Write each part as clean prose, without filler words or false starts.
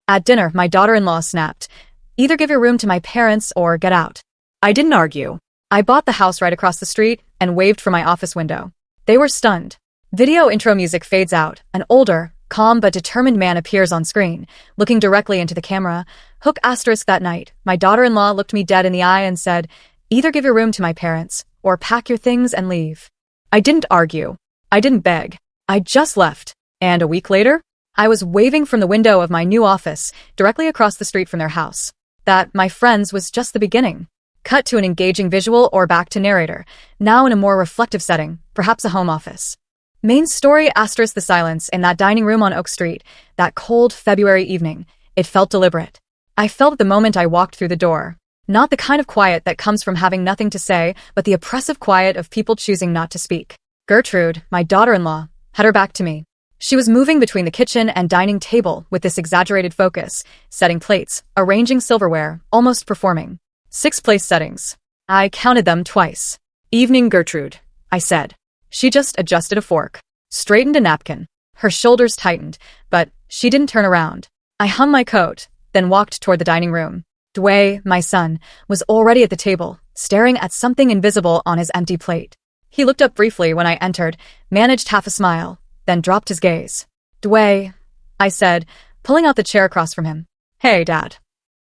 At dinner, my daughter-in-law snapped, "Either give your room to my parents or get out." I didn't argue. I bought the house right across the street and waved from my office window. They were stunned. Video intro music fades out. An older, calm but determined man appears on screen, looking directly into the camera. Hook asterisk that night, my daughter-in-law looked me dead in the eye and said, "Either give your room to my parents or pack your things and leave." I didn't argue. I didn't beg. I just left. And a week later, I was waving from the window of my new office directly across the street from their house. That, my friends, was just the beginning. Cut to an engaging visual or back to narrator, now in a more reflective setting, perhaps a home office. Main story asterisk the silence in that dining room on Oak Street, that cold February evening. It felt deliberate. I felt it the moment I walked through the door. Not the kind of quiet that comes from having nothing to say, but the oppressive quiet of people choosing not to speak. Gertrude, my daughter-in-law, had her back to me. She was moving between the kitchen and dining table with this exaggerated focus, setting plates, arranging silverware, almost performing. 6 place settings. I counted them twice. "Evening, Gertrude," I said. She just adjusted a fork, straightened a napkin. Her shoulders tightened, but she didn't turn around. I hung my coat, then walked toward the dining room. Dwayne, my son, was already at the table, staring at something invisible on his empty plate. He looked up briefly when I entered, managed half a smile, then dropped his gaze. "Dwayne," I said, pulling out the chair across from him. "Hey, Dad."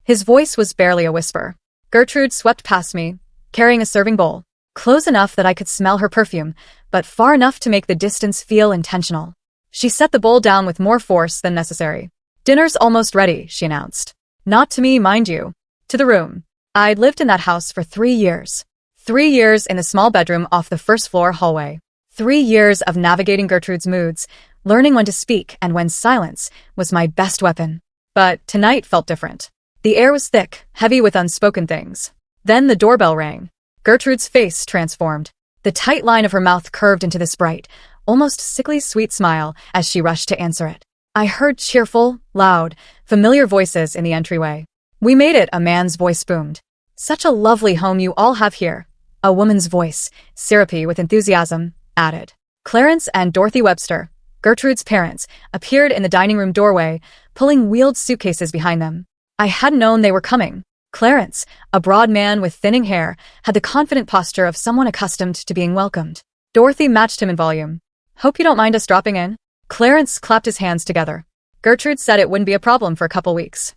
His voice was barely a whisper. Gertrude swept past me, carrying a serving bowl, close enough that I could smell her perfume, but far enough to make the distance feel intentional. She set the bowl down with more force than necessary. "Dinner's almost ready," she announced. Not to me, mind you. To the room. I'd lived in that house for 3 years. 3 years in the small bedroom off the first-floor hallway. 3 years of navigating Gertrude's moods, learning when to speak and when silence was my best weapon. But tonight felt different. The air was thick, heavy with unspoken things. Then the doorbell rang. Gertrude's face transformed. The tight line of her mouth curved into this bright, almost sickly sweet smile as she rushed to answer it. I heard cheerful, loud, familiar voices in the entryway. "We made it," a man's voice boomed. "Such a lovely home you all have here." A woman's voice, syrupy with enthusiasm, added. Clarence and Dorothy Webster, Gertrude's parents, appeared in the dining room doorway, pulling wheeled suitcases behind them. I hadn't known they were coming. Clarence, a broad man with thinning hair, had the confident posture of someone accustomed to being welcomed. Dorothy matched him in volume. "Hope you don't mind us dropping in." Clarence clapped his hands together. Gertrude said it wouldn't be a problem for a couple weeks.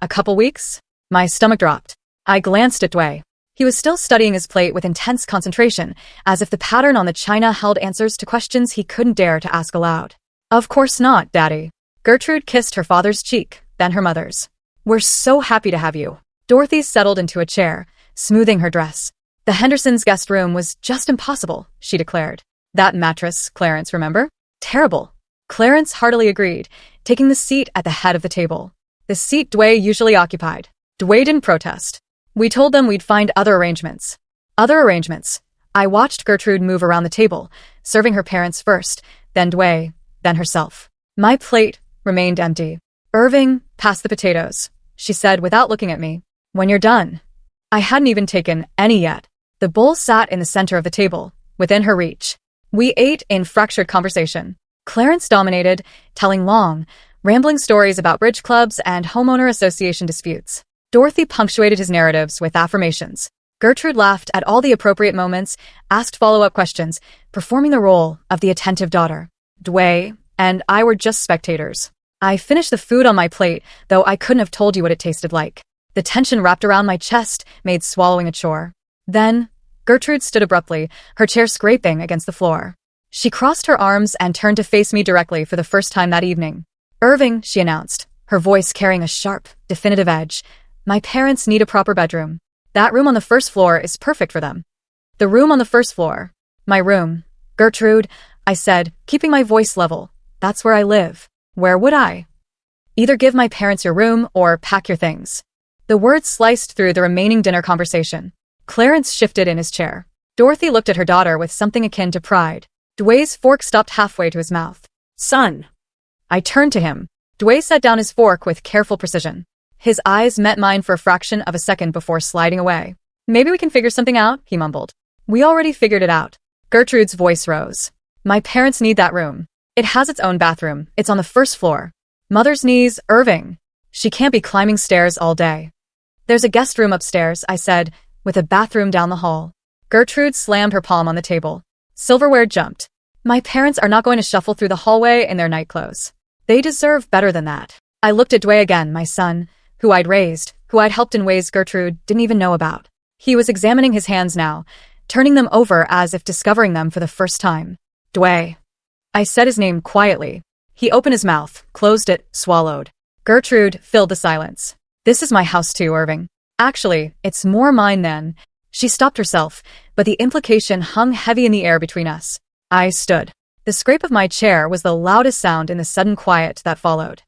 A couple weeks? My stomach dropped. I glanced at Dwayne. He was still studying his plate with intense concentration, as if the pattern on the china held answers to questions he couldn't dare to ask aloud. "Of course not, Daddy." Gertrude kissed her father's cheek, then her mother's. "We're so happy to have you." Dorothy settled into a chair, smoothing her dress. "The Hendersons' guest room was just impossible," she declared. "That mattress, Clarence, remember? Terrible." Clarence heartily agreed, taking the seat at the head of the table. The seat Dwayne usually occupied. Dwayne didn't protest. We told them we'd find other arrangements. Other arrangements. I watched Gertrude move around the table, serving her parents first, then Dwayne, then herself. My plate remained empty. "Irving, pass the potatoes," she said without looking at me. "When you're done." I hadn't even taken any yet. The bowl sat in the center of the table, within her reach. We ate in fractured conversation. Clarence dominated, telling long, rambling stories about bridge clubs and homeowner association disputes. Dorothy punctuated his narratives with affirmations. Gertrude laughed at all the appropriate moments, asked follow-up questions, performing the role of the attentive daughter. Dwayne and I were just spectators. I finished the food on my plate, though I couldn't have told you what it tasted like. The tension wrapped around my chest made swallowing a chore. Then, Gertrude stood abruptly, her chair scraping against the floor. She crossed her arms and turned to face me directly for the first time that evening. "Irving," she announced, her voice carrying a sharp, definitive edge, "my parents need a proper bedroom. That room on the first floor is perfect for them." "The room on the first floor." "My room." "Gertrude," I said, keeping my voice level. "That's where I live." "Where would I?" "Either give my parents your room or pack your things." The words sliced through the remaining dinner conversation. Clarence shifted in his chair. Dorothy looked at her daughter with something akin to pride. Dwayne's fork stopped halfway to his mouth. "Son." I turned to him. Dwayne set down his fork with careful precision. His eyes met mine for a fraction of a second before sliding away. "Maybe we can figure something out," he mumbled. "We already figured it out." Gertrude's voice rose. "My parents need that room. It has its own bathroom. It's on the first floor." "Mother's knees, Irving." She can't be climbing stairs all day. There's a guest room upstairs, I said, with a bathroom down the hall. Gertrude slammed her palm on the table. Silverware jumped. My parents are not going to shuffle through the hallway in their nightclothes. They deserve better than that. I looked at Dway again, my son, who I'd raised, who I'd helped in ways Gertrude didn't even know about. He was examining his hands now, turning them over as if discovering them for the first time. Dway. I said his name quietly. He opened his mouth, closed it, swallowed. Gertrude filled the silence. This is my house too, Irving. Actually, it's more mine than... She stopped herself, but the implication hung heavy in the air between us. I stood. The scrape of my chair was the loudest sound in the sudden quiet that followed.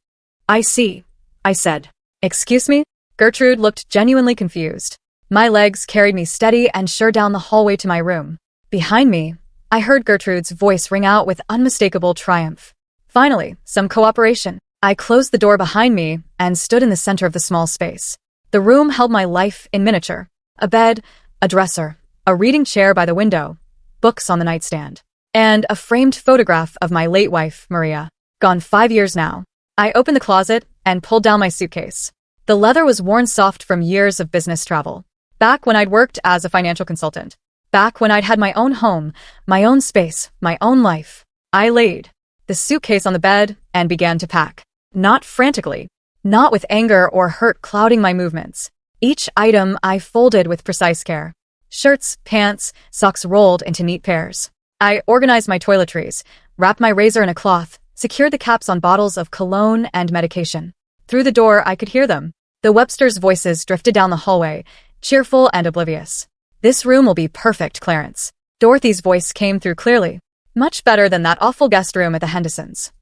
I see, I said. Excuse me? Gertrude looked genuinely confused. My legs carried me steady and sure down the hallway to my room. Behind me, I heard Gertrude's voice ring out with unmistakable triumph. Finally, some cooperation. I closed the door behind me and stood in the center of the small space. The room held my life in miniature. A bed, a dresser, a reading chair by the window, books on the nightstand, and a framed photograph of my late wife, Maria. Gone 5 years now. I opened the closet and pulled down my suitcase. The leather was worn soft from years of business travel. Back when I'd worked as a financial consultant. Back when I'd had my own home, my own space, my own life. I laid the suitcase on the bed and began to pack. Not frantically. Not with anger or hurt clouding my movements. Each item I folded with precise care. Shirts, pants, socks rolled into neat pairs. I organized my toiletries, wrapped my razor in a cloth, secured the caps on bottles of cologne and medication. Through the door, I could hear them. The Websters' voices drifted down the hallway, cheerful and oblivious. This room will be perfect, Clarence. Dorothy's voice came through clearly. Much better than that awful guest room at the Hendersons.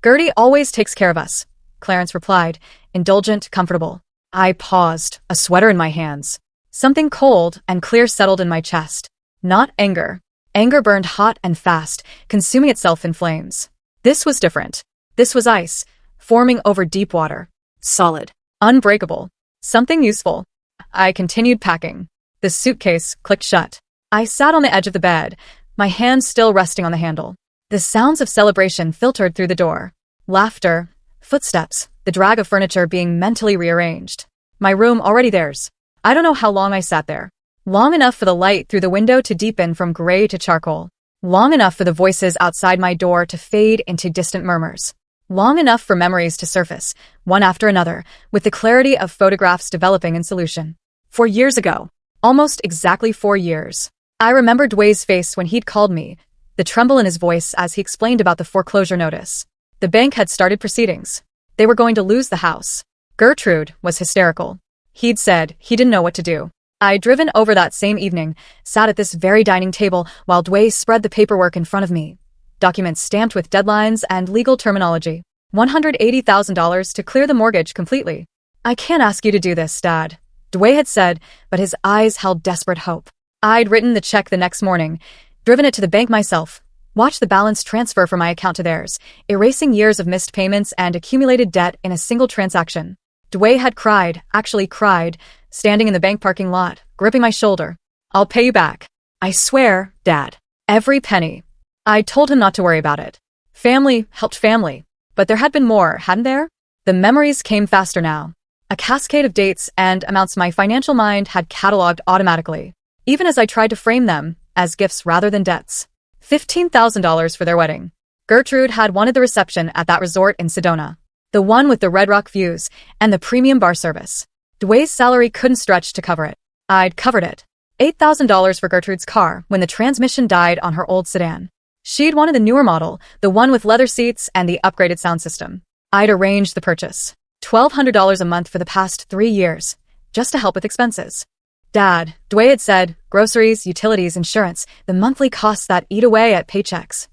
Gertie always takes care of us, Clarence replied, indulgent, comfortable. I paused, a sweater in my hands. Something cold and clear settled in my chest. Not anger. Anger burned hot and fast, consuming itself in flames. This was different. This was ice, forming over deep water. Solid. Unbreakable. Something useful. I continued packing. The suitcase clicked shut. I sat on the edge of the bed, my hands still resting on the handle. The sounds of celebration filtered through the door. Laughter, footsteps, the drag of furniture being mentally rearranged. My room already theirs. I don't know how long I sat there. Long enough for the light through the window to deepen from gray to charcoal. Long enough for the voices outside my door to fade into distant murmurs. Long enough for memories to surface, one after another, with the clarity of photographs developing in solution. 4 years ago. Almost exactly 4 years. I remembered Dway's face when he'd called me, the tremble in his voice as he explained about the foreclosure notice. The bank had started proceedings. They were going to lose the house. Gertrude was hysterical. He'd said he didn't know what to do. I'd driven over that same evening, sat at this very dining table while Dway spread the paperwork in front of me. Documents stamped with deadlines and legal terminology. $180,000 to clear the mortgage completely. I can't ask you to do this, Dad, Dway had said, but his eyes held desperate hope. I'd written the check the next morning, driven it to the bank myself, watched the balance transfer from my account to theirs, erasing years of missed payments and accumulated debt in a single transaction. Dway had cried, actually cried, standing in the bank parking lot, gripping my shoulder. I'll pay you back. I swear, Dad. Every penny. I told him not to worry about it. Family helped family. But there had been more, hadn't there? The memories came faster now. A cascade of dates and amounts my financial mind had cataloged automatically, even as I tried to frame them as gifts rather than debts. $15,000 for their wedding. Gertrude had wanted the reception at that resort in Sedona, the one with the Red Rock views and the premium bar service. Dway's salary couldn't stretch to cover it. I'd covered it. $8,000 for Gertrude's car when the transmission died on her old sedan. She'd wanted the newer model, the one with leather seats and the upgraded sound system. I'd arranged the purchase. $1,200 a month for the past 3 years, just to help with expenses. Dad, Dway had said, groceries, utilities, insurance, the monthly costs that eat away at paychecks.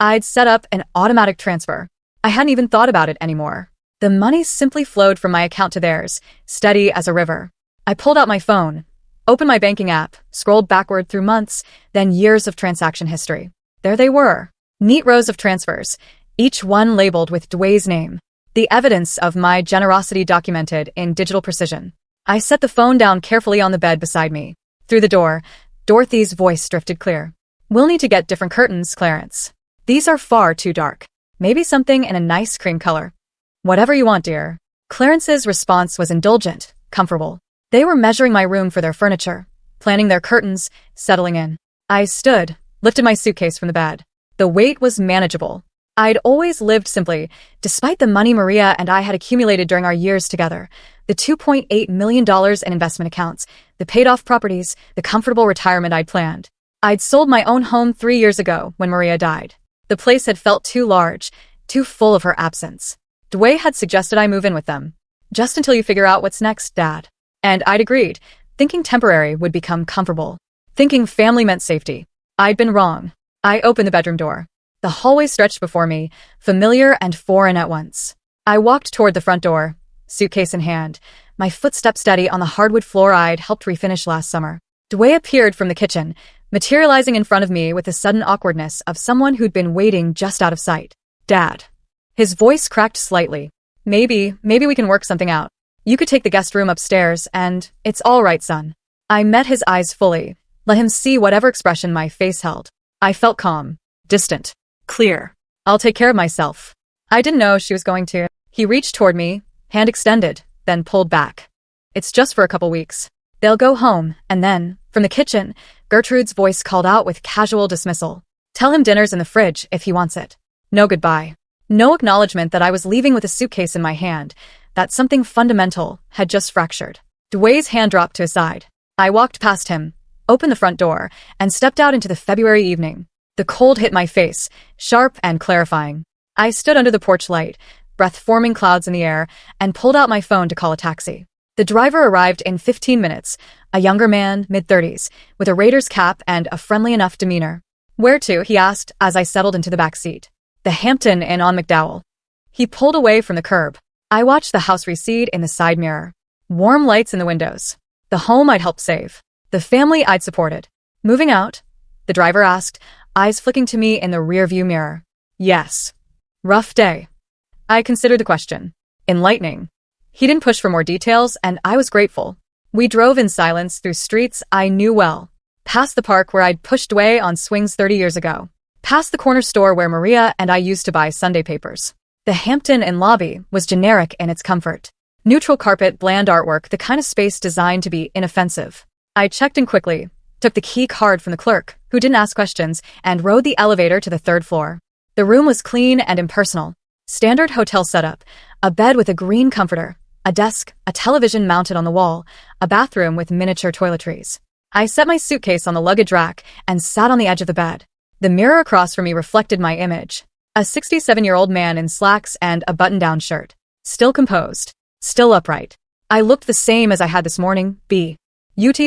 I'd set up an automatic transfer. I hadn't even thought about it anymore. The money simply flowed from my account to theirs, steady as a river. I pulled out my phone, opened my banking app, scrolled backward through months, then years of transaction history. There they were. Neat rows of transfers, each one labeled with Dway's name. The evidence of my generosity documented in digital precision. I set the phone down carefully on the bed beside me. Through the door, Dorothy's voice drifted clear. We'll need to get different curtains, Clarence. These are far too dark. Maybe something in a nice cream color. Whatever you want, dear. Clarence's response was indulgent, comfortable. They were measuring my room for their furniture, planning their curtains, settling in. I stood, lifted my suitcase from the bed. The weight was manageable. I'd always lived simply, despite the money Maria and I had accumulated during our years together. The $2.8 million in investment accounts, the paid-off properties, the comfortable retirement I'd planned. I'd sold my own home 3 years ago when Maria died. The place had felt too large, too full of her absence. Dwayne had suggested I move in with them. Just until you figure out what's next, Dad. And I'd agreed, thinking temporary would become comfortable. Thinking family meant safety. I'd been wrong. I opened the bedroom door. The hallway stretched before me, familiar and foreign at once. I walked toward the front door, suitcase in hand, my footsteps steady on the hardwood floor I'd helped refinish last summer. Dwayne appeared from the kitchen, materializing in front of me with the sudden awkwardness of someone who'd been waiting just out of sight. Dad. His voice cracked slightly. Maybe we can work something out. You could take the guest room upstairs and it's all right, son. I met his eyes fully, let him see whatever expression my face held. I felt calm, distant. Clear. I'll take care of myself. I didn't know she was going to. He reached toward me, hand extended, then pulled back. It's just for a couple weeks. They'll go home, and then, from the kitchen, Gertrude's voice called out with casual dismissal. Tell him dinner's in the fridge if he wants it. No goodbye. No acknowledgement that I was leaving with a suitcase in my hand, that something fundamental had just fractured. Dwayne's hand dropped to his side. I walked past him, opened the front door, and stepped out into the February evening. The cold hit my face, sharp and clarifying. I stood under the porch light, breath-forming clouds in the air, and pulled out my phone to call a taxi. The driver arrived in 15 minutes, a younger man, mid-30s, with a Raiders cap and a friendly enough demeanor. Where to, he asked as I settled into the back seat. The Hampton Inn on McDowell. He pulled away from the curb. I watched the house recede in the side mirror. Warm lights in the windows. The home I'd helped save. The family I'd supported. Moving out? The driver asked, eyes flicking to me in the rearview mirror. Yes. Rough day. I considered the question. Enlightening. He didn't push for more details, and I was grateful. We drove in silence through streets I knew well. Past the park where I'd pushed away on swings 30 years ago. Past the corner store where Maria and I used to buy Sunday papers. The Hampton Inn lobby was generic in its comfort. Neutral carpet, bland artwork, the kind of space designed to be inoffensive. I checked in quickly, took the key card from the clerk, who didn't ask questions, and rode the elevator to the 3rd floor. The room was clean and impersonal. Standard hotel setup, a bed with a green comforter, a desk, a television mounted on the wall, a bathroom with miniature toiletries. I set my suitcase on the luggage rack and sat on the edge of the bed. The mirror across from me reflected my image. A 67-year-old man in slacks and a button-down shirt. Still composed. Still upright. I looked the same as I had this morning,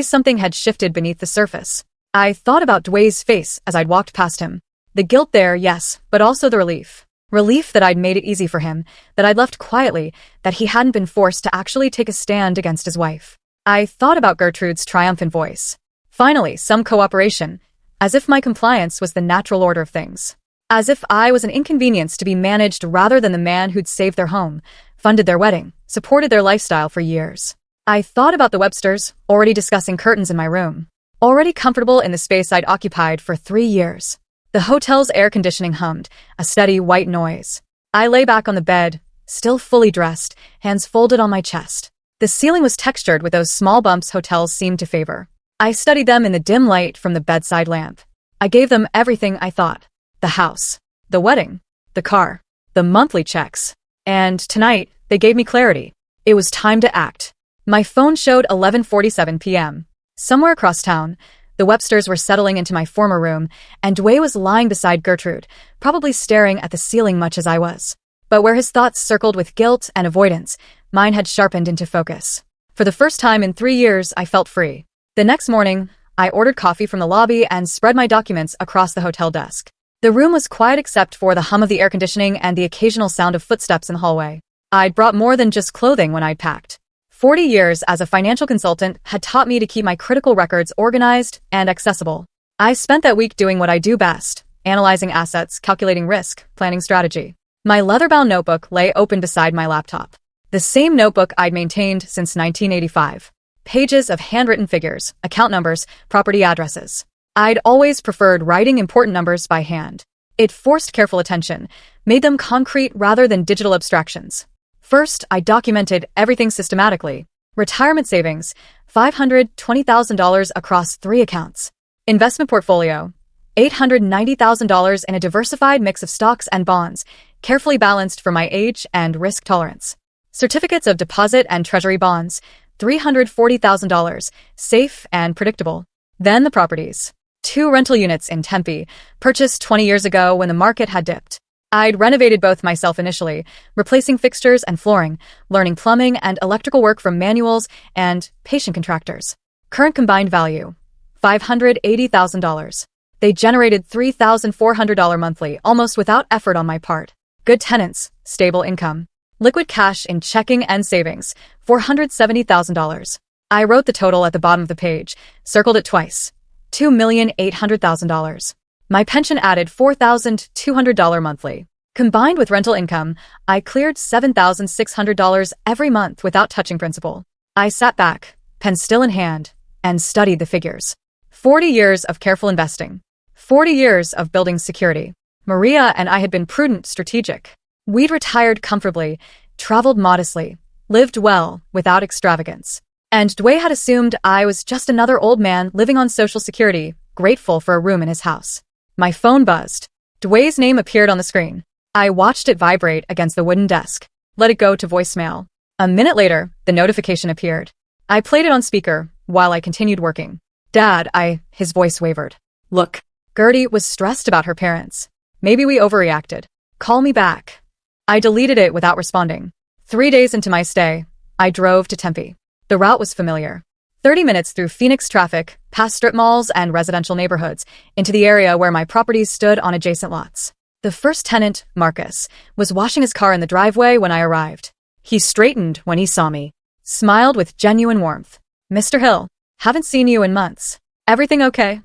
something had shifted beneath the surface. I thought about Dwayne's face as I'd walked past him. The guilt there, yes, but also the relief. Relief that I'd made it easy for him, that I'd left quietly, that he hadn't been forced to actually take a stand against his wife. I thought about Gertrude's triumphant voice. Finally, some cooperation, as if my compliance was the natural order of things. As if I was an inconvenience to be managed rather than the man who'd saved their home, funded their wedding, supported their lifestyle for years. I thought about the Websters, already discussing curtains in my room. Already comfortable in the space I'd occupied for 3 years. The hotel's air conditioning hummed, a steady white noise. I lay back on the bed, still fully dressed, hands folded on my chest. The ceiling was textured with those small bumps hotels seemed to favor. I studied them in the dim light from the bedside lamp. I gave them everything I thought. The house, the wedding, the car, the monthly checks. And tonight, they gave me clarity. It was time to act. My phone showed 11:47 p.m. Somewhere across town, the Websters were settling into my former room, and Dwayne was lying beside Gertrude, probably staring at the ceiling much as I was. But where his thoughts circled with guilt and avoidance, mine had sharpened into focus. For the first time in 3 years, I felt free. The next morning, I ordered coffee from the lobby and spread my documents across the hotel desk. The room was quiet except for the hum of the air conditioning and the occasional sound of footsteps in the hallway. I'd brought more than just clothing when I'd packed. 40 years as a financial consultant had taught me to keep my critical records organized and accessible. I spent that week doing what I do best, analyzing assets, calculating risk, planning strategy. My leather-bound notebook lay open beside my laptop. The same notebook I'd maintained since 1985. Pages of handwritten figures, account numbers, property addresses. I'd always preferred writing important numbers by hand. It forced careful attention, made them concrete rather than digital abstractions. First, I documented everything systematically. Retirement savings, $520,000 across 3 accounts. Investment portfolio, $890,000 in a diversified mix of stocks and bonds, carefully balanced for my age and risk tolerance. Certificates of deposit and treasury bonds, $340,000, safe and predictable. Then the properties. 2 rental units in Tempe, purchased 20 years ago when the market had dipped. I'd renovated both myself initially, replacing fixtures and flooring, learning plumbing and electrical work from manuals and patient contractors. Current combined value, $580,000. They generated $3,400 monthly, almost without effort on my part. Good tenants, stable income. Liquid cash in checking and savings, $470,000. I wrote the total at the bottom of the page, circled it twice. $2,800,000. My pension added $4,200 monthly. Combined with rental income, I cleared $7,600 every month without touching principal. I sat back, pen still in hand, and studied the figures. 40 years of careful investing. 40 years of building security. Maria and I had been prudent, strategic. We'd retired comfortably, traveled modestly, lived well without extravagance. And Dwayne had assumed I was just another old man living on Social Security, grateful for a room in his house. My phone buzzed. Dwayne's name appeared on the screen. I watched it vibrate against the wooden desk, let it go to voicemail. A minute later, the notification appeared. I played it on speaker while I continued working. Dad, his voice wavered. Look, Gertie was stressed about her parents. Maybe we overreacted. Call me back. I deleted it without responding. 3 days into my stay, I drove to Tempe. The route was familiar. 30 minutes through Phoenix traffic, past strip malls and residential neighborhoods, into the area where my properties stood on adjacent lots. The first tenant, Marcus, was washing his car in the driveway when I arrived. He straightened when he saw me, smiled with genuine warmth. Mr. Hill, haven't seen you in months. Everything okay?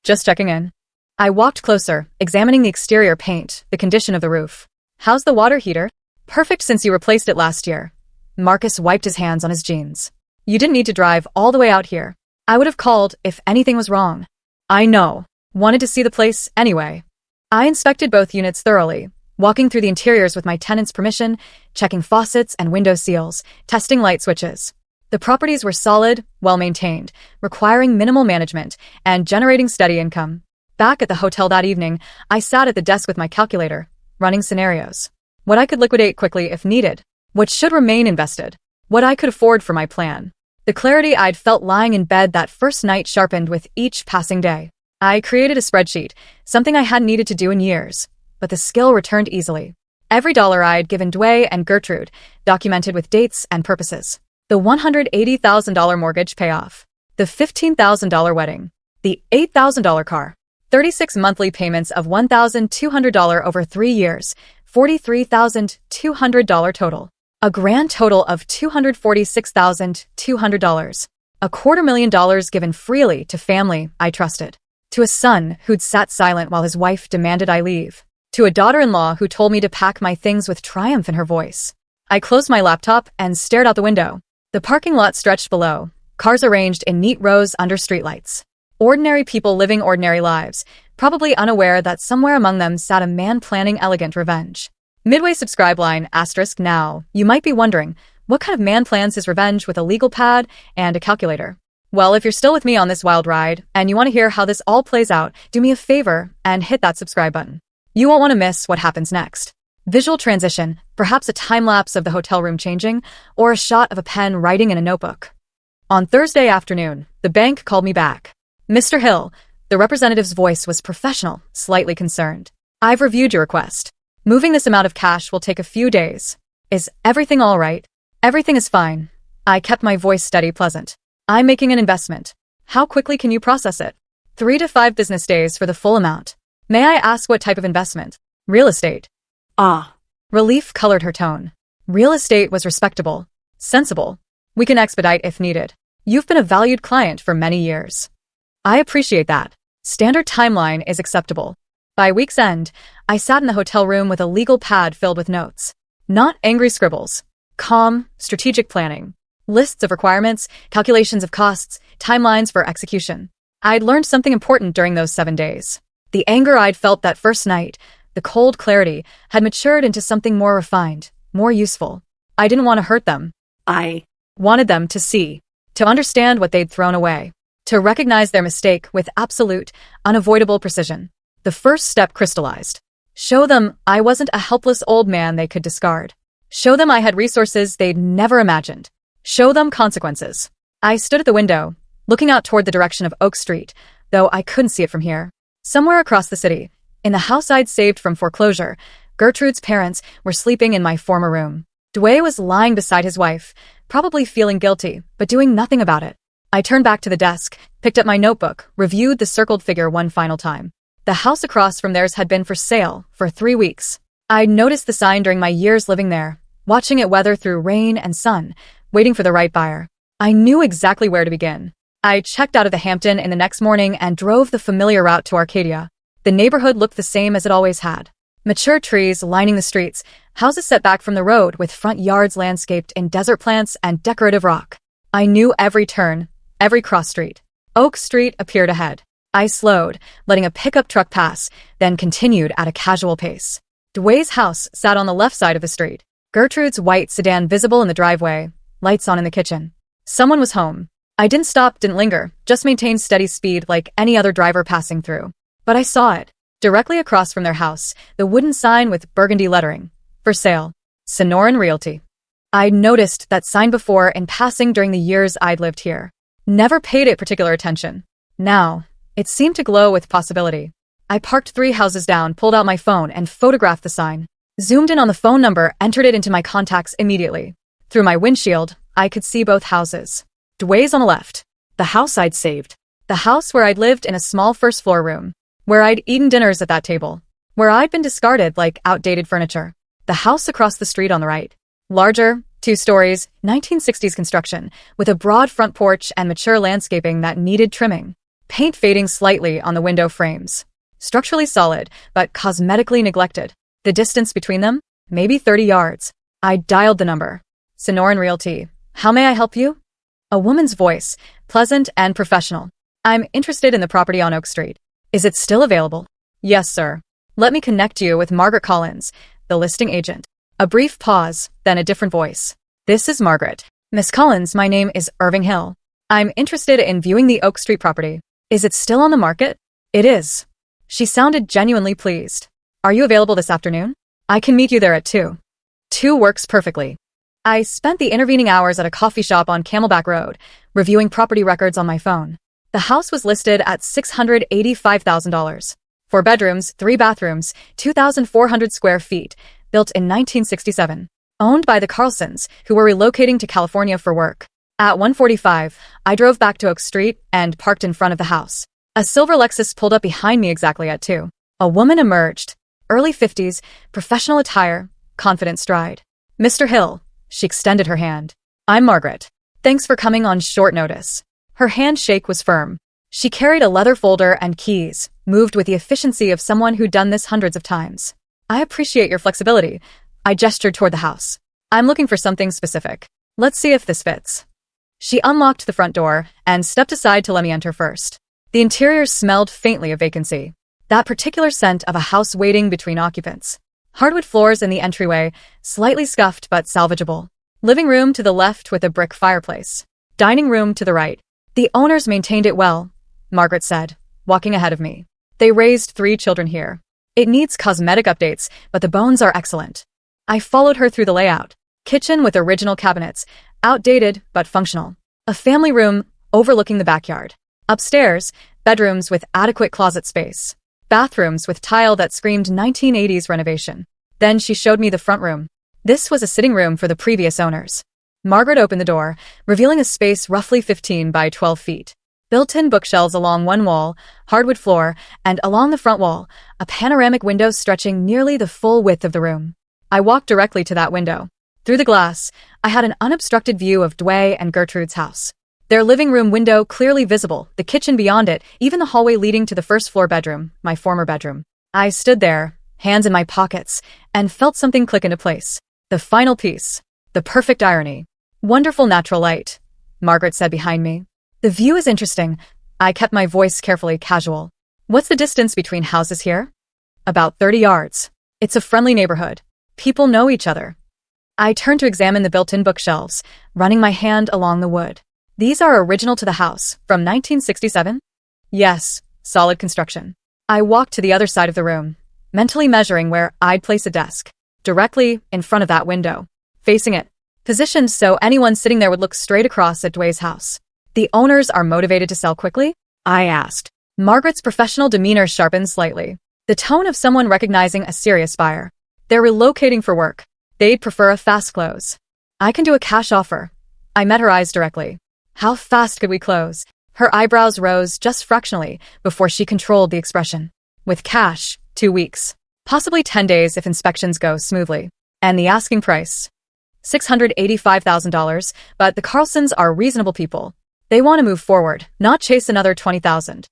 Just checking in. I walked closer, examining the exterior paint, the condition of the roof. How's the water heater? Perfect since you replaced it last year. Marcus wiped his hands on his jeans. You didn't need to drive all the way out here. I would have called if anything was wrong. I know. Wanted to see the place anyway. I inspected both units thoroughly, walking through the interiors with my tenant's permission, checking faucets and window seals, testing light switches. The properties were solid, well-maintained, requiring minimal management, and generating steady income. Back at the hotel that evening, I sat at the desk with my calculator, running scenarios. What I could liquidate quickly if needed. What should remain invested. What I could afford for my plan. The clarity I'd felt lying in bed that first night sharpened with each passing day. I created a spreadsheet, something I hadn't needed to do in years, but the skill returned easily. Every dollar I'd given Dwayne and Gertrude, documented with dates and purposes. The $180,000 mortgage payoff. The $15,000 wedding. The $8,000 car. 36 monthly payments of $1,200 over 3 years. $43,200 total. A grand total of $246,200. $250,000 given freely to family I trusted. To a son who'd sat silent while his wife demanded I leave. To a daughter-in-law who told me to pack my things with triumph in her voice. I closed my laptop and stared out the window. The parking lot stretched below, cars arranged in neat rows under streetlights. Ordinary people living ordinary lives, probably unaware that somewhere among them sat a man planning elegant revenge. Midway subscribe line * now, you might be wondering, what kind of man plans his revenge with a legal pad and a calculator? Well, if you're still with me on this wild ride, and you want to hear how this all plays out, do me a favor and hit that subscribe button. You won't want to miss what happens next. Visual transition, perhaps a time-lapse of the hotel room changing, or a shot of a pen writing in a notebook. On Thursday afternoon, the bank called me back. Mr. Hill, the representative's voice was professional, slightly concerned. I've reviewed your request. Moving this amount of cash will take a few days. Is everything all right? Everything is fine. I kept my voice steady, pleasant. I'm making an investment. How quickly can you process it? 3 to 5 business days for the full amount. May I ask what type of investment? Real estate. Ah. Relief colored her tone. Real estate was respectable. Sensible. We can expedite if needed. You've been a valued client for many years. I appreciate that. Standard timeline is acceptable. By week's end, I sat in the hotel room with a legal pad filled with notes. Not angry scribbles. Calm, strategic planning. Lists of requirements, calculations of costs, timelines for execution. I'd learned something important during those 7 days. The anger I'd felt that first night, the cold clarity, had matured into something more refined, more useful. I didn't want to hurt them. I wanted them to see, to understand what they'd thrown away, to recognize their mistake with absolute, unavoidable precision. The first step crystallized. Show them I wasn't a helpless old man they could discard. Show them I had resources they'd never imagined. Show them consequences. I stood at the window, looking out toward the direction of Oak Street, though I couldn't see it from here. Somewhere across the city, in the house I'd saved from foreclosure, Gertrude's parents were sleeping in my former room. Dwayne was lying beside his wife, probably feeling guilty, but doing nothing about it. I turned back to the desk, picked up my notebook, reviewed the circled figure one final time. The house across from theirs had been for sale for 3 weeks. I'd noticed the sign during my years living there, watching it weather through rain and sun, waiting for the right buyer. I knew exactly where to begin. I checked out of the Hampton in the next morning and drove the familiar route to Arcadia. The neighborhood looked the same as it always had. Mature trees lining the streets, houses set back from the road with front yards landscaped in desert plants and decorative rock. I knew every turn, every cross street. Oak Street appeared ahead. I slowed, letting a pickup truck pass, then continued at a casual pace. Dwayne's house sat on the left side of the street. Gertrude's white sedan visible in the driveway, lights on in the kitchen. Someone was home. I didn't stop, didn't linger, just maintained steady speed like any other driver passing through. But I saw it. Directly across from their house, the wooden sign with burgundy lettering. For sale. Sonoran Realty. I'd noticed that sign before in passing during the years I'd lived here. Never paid it particular attention. Now, it seemed to glow with possibility. I parked 3 houses down, pulled out my phone, and photographed the sign. Zoomed in on the phone number, entered it into my contacts immediately. Through my windshield, I could see both houses. Dwayne's on the left. The house I'd saved. The house where I'd lived in a small first-floor room. Where I'd eaten dinners at that table. Where I'd been discarded like outdated furniture. The house across the street on the right. Larger, 2 stories, 1960s construction, with a broad front porch and mature landscaping that needed trimming. Paint fading slightly on the window frames. Structurally solid, but cosmetically neglected. The distance between them? Maybe 30 yards. I dialed the number. Sonoran Realty. How may I help you? A woman's voice, pleasant and professional. I'm interested in the property on Oak Street. Is it still available? Yes, sir. Let me connect you with Margaret Collins, the listing agent. A brief pause, then a different voice. This is Margaret. Miss Collins, my name is Irving Hill. I'm interested in viewing the Oak Street property. Is it still on the market? It is. She sounded genuinely pleased. Are you available this afternoon? I can meet you there at 2. 2 works perfectly. I spent the intervening hours at a coffee shop on Camelback Road, reviewing property records on my phone. The house was listed at $685,000. 4 bedrooms, 3 bathrooms, 2,400 square feet, built in 1967. Owned by the Carlsons, who were relocating to California for work. At 1:45, I drove back to Oak Street and parked in front of the house. A silver Lexus pulled up behind me exactly at 2. A woman emerged. Early 50s, professional attire, confident stride. Mr. Hill. She extended her hand. I'm Margaret. Thanks for coming on short notice. Her handshake was firm. She carried a leather folder and keys, moved with the efficiency of someone who'd done this hundreds of times. I appreciate your flexibility. I gestured toward the house. I'm looking for something specific. Let's see if this fits. She unlocked the front door and stepped aside to let me enter first. The interior smelled faintly of vacancy. That particular scent of a house waiting between occupants. Hardwood floors in the entryway, slightly scuffed but salvageable. Living room to the left with a brick fireplace. Dining room to the right. The owners maintained it well, Margaret said, walking ahead of me. They raised 3 children here. It needs cosmetic updates, but the bones are excellent. I followed her through the layout. Kitchen with original cabinets, outdated but functional. A family room overlooking the backyard. Upstairs, bedrooms with adequate closet space. Bathrooms with tile that screamed 1980s renovation. Then she showed me the front room. This was a sitting room for the previous owners. Margaret opened the door, revealing a space roughly 15 by 12 feet. Built-in bookshelves along one wall, hardwood floor, and along the front wall, a panoramic window stretching nearly the full width of the room. I walked directly to that window. Through the glass, I had an unobstructed view of Dwayne and Gertrude's house. Their living room window clearly visible, the kitchen beyond it, even the hallway leading to the first-floor bedroom, my former bedroom. I stood there, hands in my pockets, and felt something click into place. The final piece. The perfect irony. Wonderful natural light, Margaret said behind me. The view is interesting. I kept my voice carefully casual. What's the distance between houses here? About 30 yards. It's a friendly neighborhood. People know each other. I turned to examine the built-in bookshelves, running my hand along the wood. These are original to the house, from 1967? Yes, solid construction. I walked to the other side of the room, mentally measuring where I'd place a desk. Directly in front of that window. Facing it. Positioned so anyone sitting there would look straight across at Dway's house. The owners are motivated to sell quickly? I asked. Margaret's professional demeanor sharpened slightly. The tone of someone recognizing a serious buyer. They're relocating for work. They'd prefer a fast close. I can do a cash offer. I met her eyes directly. How fast could we close? Her eyebrows rose just fractionally before she controlled the expression. With cash, 2 weeks. Possibly 10 days if inspections go smoothly. And the asking price? $685,000, but the Carlsons are reasonable people. They want to move forward, not chase another $20,000.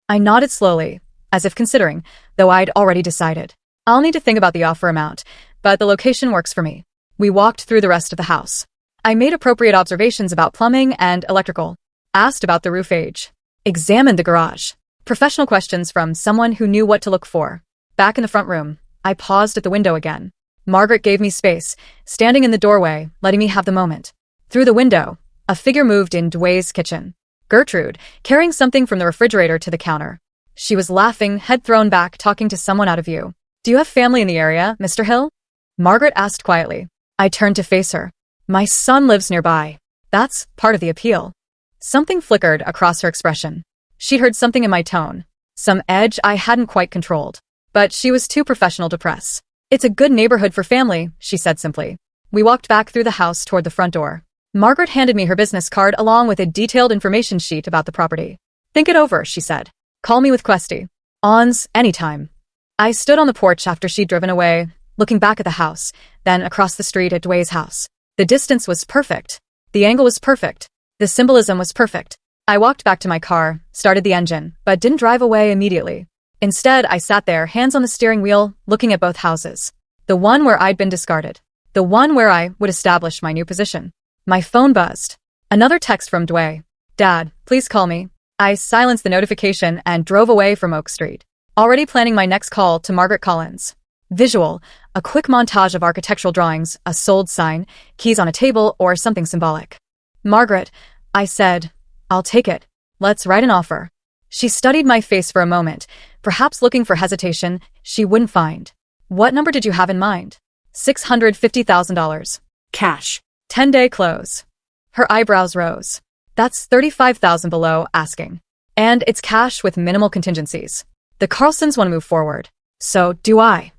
I nodded slowly, as if considering, though I'd already decided. I'll need to think about the offer amount, but the location works for me. We walked through the rest of the house. I made appropriate observations about plumbing and electrical, asked about the roof age, examined the garage. Professional questions from someone who knew what to look for. Back in the front room, I paused at the window again. Margaret gave me space, standing in the doorway, letting me have the moment. Through the window, a figure moved in Dway's kitchen. Gertrude, carrying something from the refrigerator to the counter. She was laughing, head thrown back, talking to someone out of view. Do you have family in the area, Mr. Hill? Margaret asked quietly. I turned to face her. My son lives nearby. That's part of the appeal. Something flickered across her expression. She'd heard something in my tone. Some edge I hadn't quite controlled. But she was too professional to press. It's a good neighborhood for family, she said simply. We walked back through the house toward the front door. Margaret handed me her business card along with a detailed information sheet about the property. Think it over, she said. Call me with Questy. Ons, anytime. I stood on the porch after she'd driven away, looking back at the house, then across the street at Dway's house. The distance was perfect. The angle was perfect. The symbolism was perfect. I walked back to my car, started the engine, but didn't drive away immediately. Instead, I sat there, hands on the steering wheel, looking at both houses. The one where I'd been discarded. The one where I would establish my new position. My phone buzzed. Another text from Dway. Dad, please call me. I silenced the notification and drove away from Oak Street. Already planning my next call to Margaret Collins. Visual, a quick montage of architectural drawings, a sold sign, keys on a table, or something symbolic. Margaret, I said, I'll take it. Let's write an offer. She studied my face for a moment, perhaps looking for hesitation she wouldn't find. What number did you have in mind? $650,000. Cash. 10-day close. Her eyebrows rose. That's $35,000 below asking. And it's cash with minimal contingencies. The Carlsons want to move forward. So do I.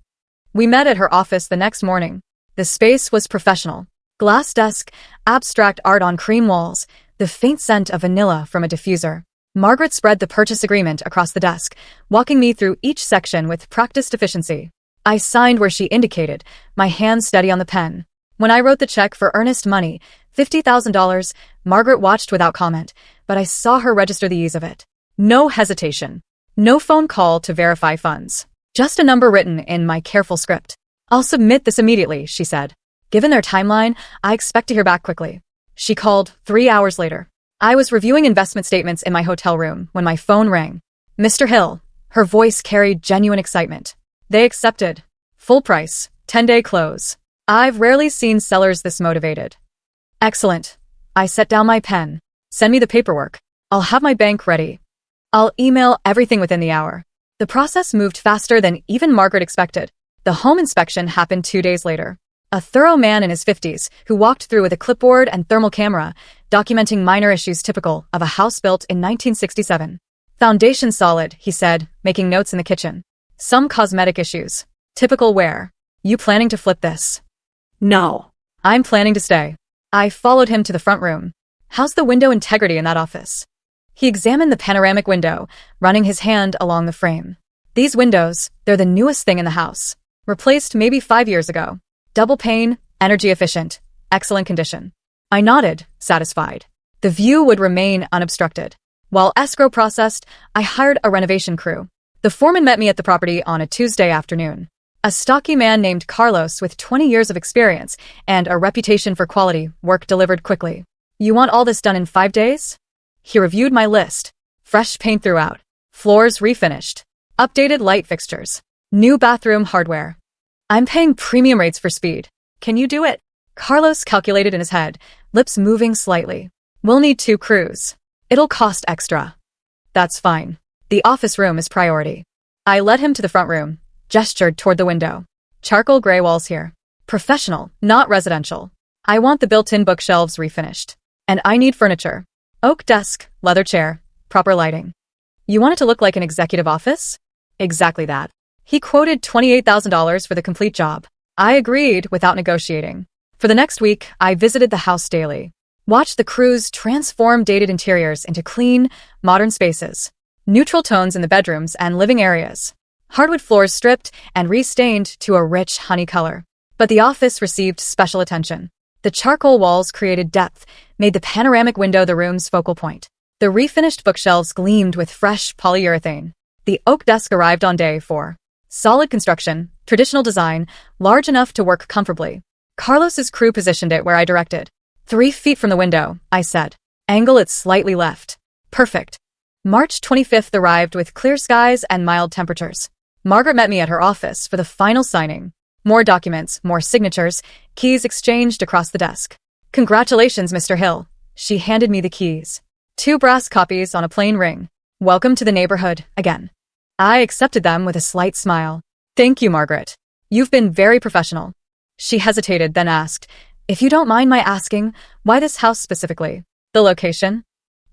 We met at her office the next morning. The space was professional. Glass desk, abstract art on cream walls, the faint scent of vanilla from a diffuser. Margaret spread the purchase agreement across the desk, walking me through each section with practiced efficiency. I signed where she indicated, my hand steady on the pen. When I wrote the check for earnest money, $50,000, Margaret watched without comment, but I saw her register the ease of it. No hesitation. No phone call to verify funds. Just a number written in my careful script. I'll submit this immediately, she said. Given their timeline, I expect to hear back quickly. She called 3 hours later. I was reviewing investment statements in my hotel room when my phone rang. Mr. Hill. Her voice carried genuine excitement. They accepted. Full price. 10-day close. I've rarely seen sellers this motivated. Excellent. I set down my pen. Send me the paperwork. I'll have my bank ready. I'll email everything within the hour. The process moved faster than even Margaret expected. The home inspection happened 2 days later. A thorough man in his 50s who walked through with a clipboard and thermal camera, documenting minor issues typical of a house built in 1967. Foundation solid, he said, making notes in the kitchen. Some cosmetic issues. Typical wear. You planning to flip this? No. I'm planning to stay. I followed him to the front room. How's the window integrity in that office? He examined the panoramic window, running his hand along the frame. These windows, they're the newest thing in the house. Replaced maybe 5 years ago. Double pane, energy efficient, excellent condition. I nodded, satisfied. The view would remain unobstructed. While escrow processed, I hired a renovation crew. The foreman met me at the property on a Tuesday afternoon. A stocky man named Carlos with 20 years of experience and a reputation for quality, work delivered quickly. You want all this done in 5 days? He reviewed my list. Fresh paint throughout. Floors refinished. Updated light fixtures. New bathroom hardware. I'm paying premium rates for speed. Can you do it? Carlos calculated in his head, lips moving slightly. We'll need 2 crews. It'll cost extra. That's fine. The office room is priority. I led him to the front room, gestured toward the window. Charcoal gray walls here. Professional, not residential. I want the built-in bookshelves refinished. And I need furniture. Oak desk, leather chair, proper lighting. You want it to look like an executive office? Exactly that. He quoted $28,000 for the complete job. I agreed without negotiating. For the next week, I visited the house daily. Watched the crews transform dated interiors into clean, modern spaces. Neutral tones in the bedrooms and living areas. Hardwood floors stripped and restained to a rich honey color. But the office received special attention. The charcoal walls created depth, made the panoramic window the room's focal point. The refinished bookshelves gleamed with fresh polyurethane. The oak desk arrived on day 4. Solid construction, traditional design, large enough to work comfortably. Carlos's crew positioned it where I directed. 3 feet from the window, I said. Angle it slightly left. Perfect. March 25th arrived with clear skies and mild temperatures. Margaret met me at her office for the final signing. More documents, more signatures, keys exchanged across the desk. Congratulations, Mr. Hill. She handed me the keys. 2 brass copies on a plain ring. Welcome to the neighborhood, again. I accepted them with a slight smile. Thank you, Margaret. You've been very professional. She hesitated, then asked, if you don't mind my asking, why this house specifically? The location?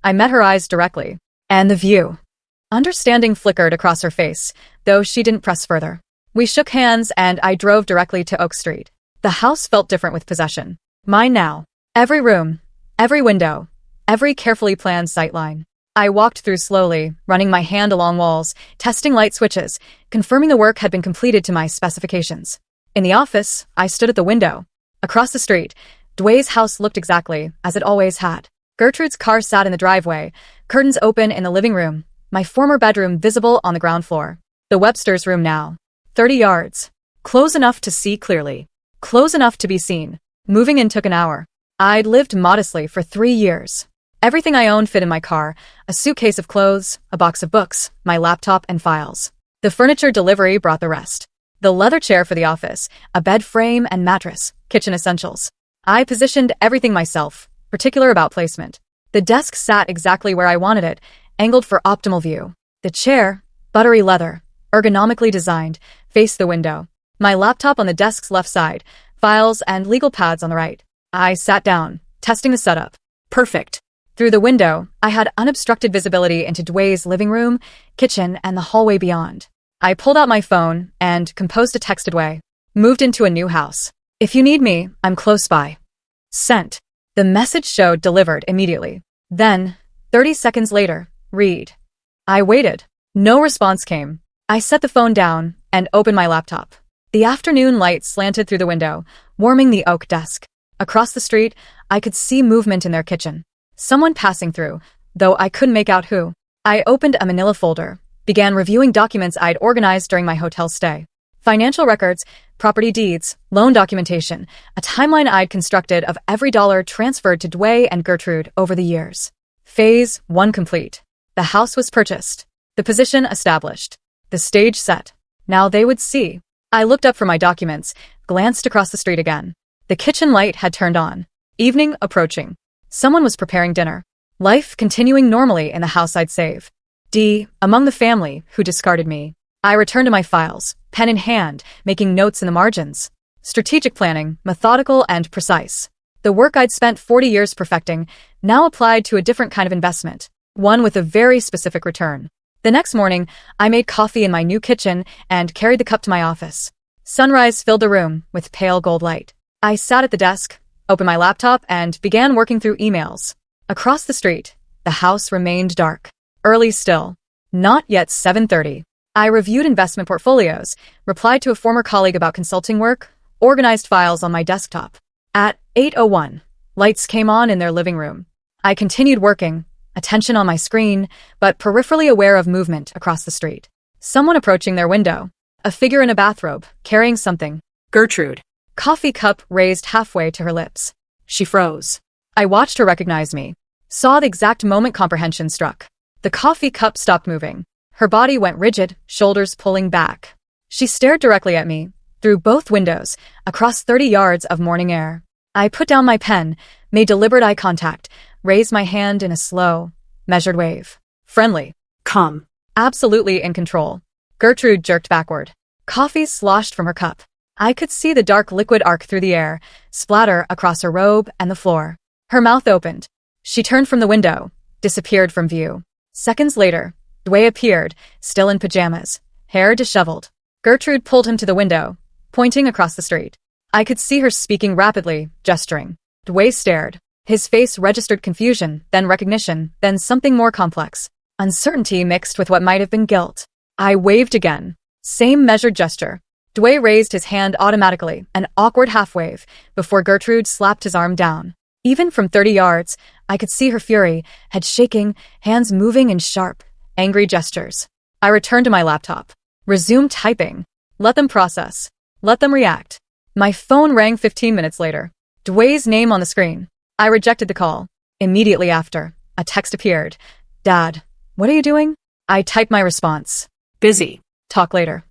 I met her eyes directly. And the view. Understanding flickered across her face, though she didn't press further. We shook hands and I drove directly to Oak Street. The house felt different with possession. Mine now. Every room, every window, every carefully planned sightline. I walked through slowly, running my hand along walls, testing light switches, confirming the work had been completed to my specifications. In the office, I stood at the window. Across the street, Dway's house looked exactly as it always had. Gertrude's car sat in the driveway, curtains open in the living room, my former bedroom visible on the ground floor. The Webster's room now. 30 yards. Close enough to see clearly. Close enough to be seen. Moving in took an hour. I'd lived modestly for 3 years. Everything I owned fit in my car, a suitcase of clothes, a box of books, my laptop and files. The furniture delivery brought the rest. The leather chair for the office, a bed frame and mattress, kitchen essentials. I positioned everything myself, particular about placement. The desk sat exactly where I wanted it, angled for optimal view. The chair, buttery leather, ergonomically designed, faced the window. My laptop on the desk's left side, files and legal pads on the right. I sat down, testing the setup. Perfect. Through the window, I had unobstructed visibility into Dway's living room, kitchen, and the hallway beyond. I pulled out my phone and composed a texted way. Moved into a new house. If you need me, I'm close by. Sent. The message showed delivered immediately. Then, 30 seconds later, read. I waited. No response came. I set the phone down and opened my laptop. The afternoon light slanted through the window, warming the oak desk. Across the street, I could see movement in their kitchen. Someone passing through, though I couldn't make out who. I opened a manila folder, began reviewing documents I'd organized during my hotel stay. Financial records, property deeds, loan documentation, a timeline I'd constructed of every dollar transferred to Dway and Gertrude over the years. Phase 1 complete. The house was purchased. The position established. The stage set. Now they would see. I looked up from my documents, glanced across the street again. The kitchen light had turned on. Evening approaching. Someone was preparing dinner. Life continuing normally in the house I'd save. Among the family who discarded me. I returned to my files, pen in hand, making notes in the margins. Strategic planning, methodical and precise. The work I'd spent 40 years perfecting, now applied to a different kind of investment, one with a very specific return. The next morning, I made coffee in my new kitchen and carried the cup to my office. Sunrise filled the room with pale gold light. I sat at the desk, opened my laptop, and began working through emails. Across the street, the house remained dark. Early still. Not yet 7:30. I reviewed investment portfolios, replied to a former colleague about consulting work, organized files on my desktop. At 8:01, lights came on in their living room. I continued working, attention on my screen, but peripherally aware of movement across the street. Someone approaching their window. A figure in a bathrobe, carrying something. Gertrude. Coffee cup raised halfway to her lips. She froze. I watched her recognize me. Saw the exact moment comprehension struck. The coffee cup stopped moving. Her body went rigid, shoulders pulling back. She stared directly at me, through both windows, across 30 yards of morning air. I put down my pen, made deliberate eye contact, raised my hand in a slow, measured wave. Friendly. Calm. Absolutely in control. Gertrude jerked backward. Coffee sloshed from her cup. I could see the dark liquid arc through the air, splatter across her robe and the floor. Her mouth opened. She turned from the window, disappeared from view. Seconds later, Dwayne appeared, still in pajamas, hair disheveled. Gertrude pulled him to the window, pointing across the street. I could see her speaking rapidly, gesturing. Dwayne stared. His face registered confusion, then recognition, then something more complex. Uncertainty mixed with what might have been guilt. I waved again. Same measured gesture. Dwayne raised his hand automatically, an awkward half-wave, before Gertrude slapped his arm down. Even from 30 yards, I could see her fury, head shaking, hands moving in sharp, angry gestures. I returned to my laptop. Resumed typing. Let them process. Let them react. My phone rang 15 minutes later. Dwayne's name on the screen. I rejected the call. Immediately after, a text appeared. Dad, what are you doing? I typed my response. Busy. Talk later.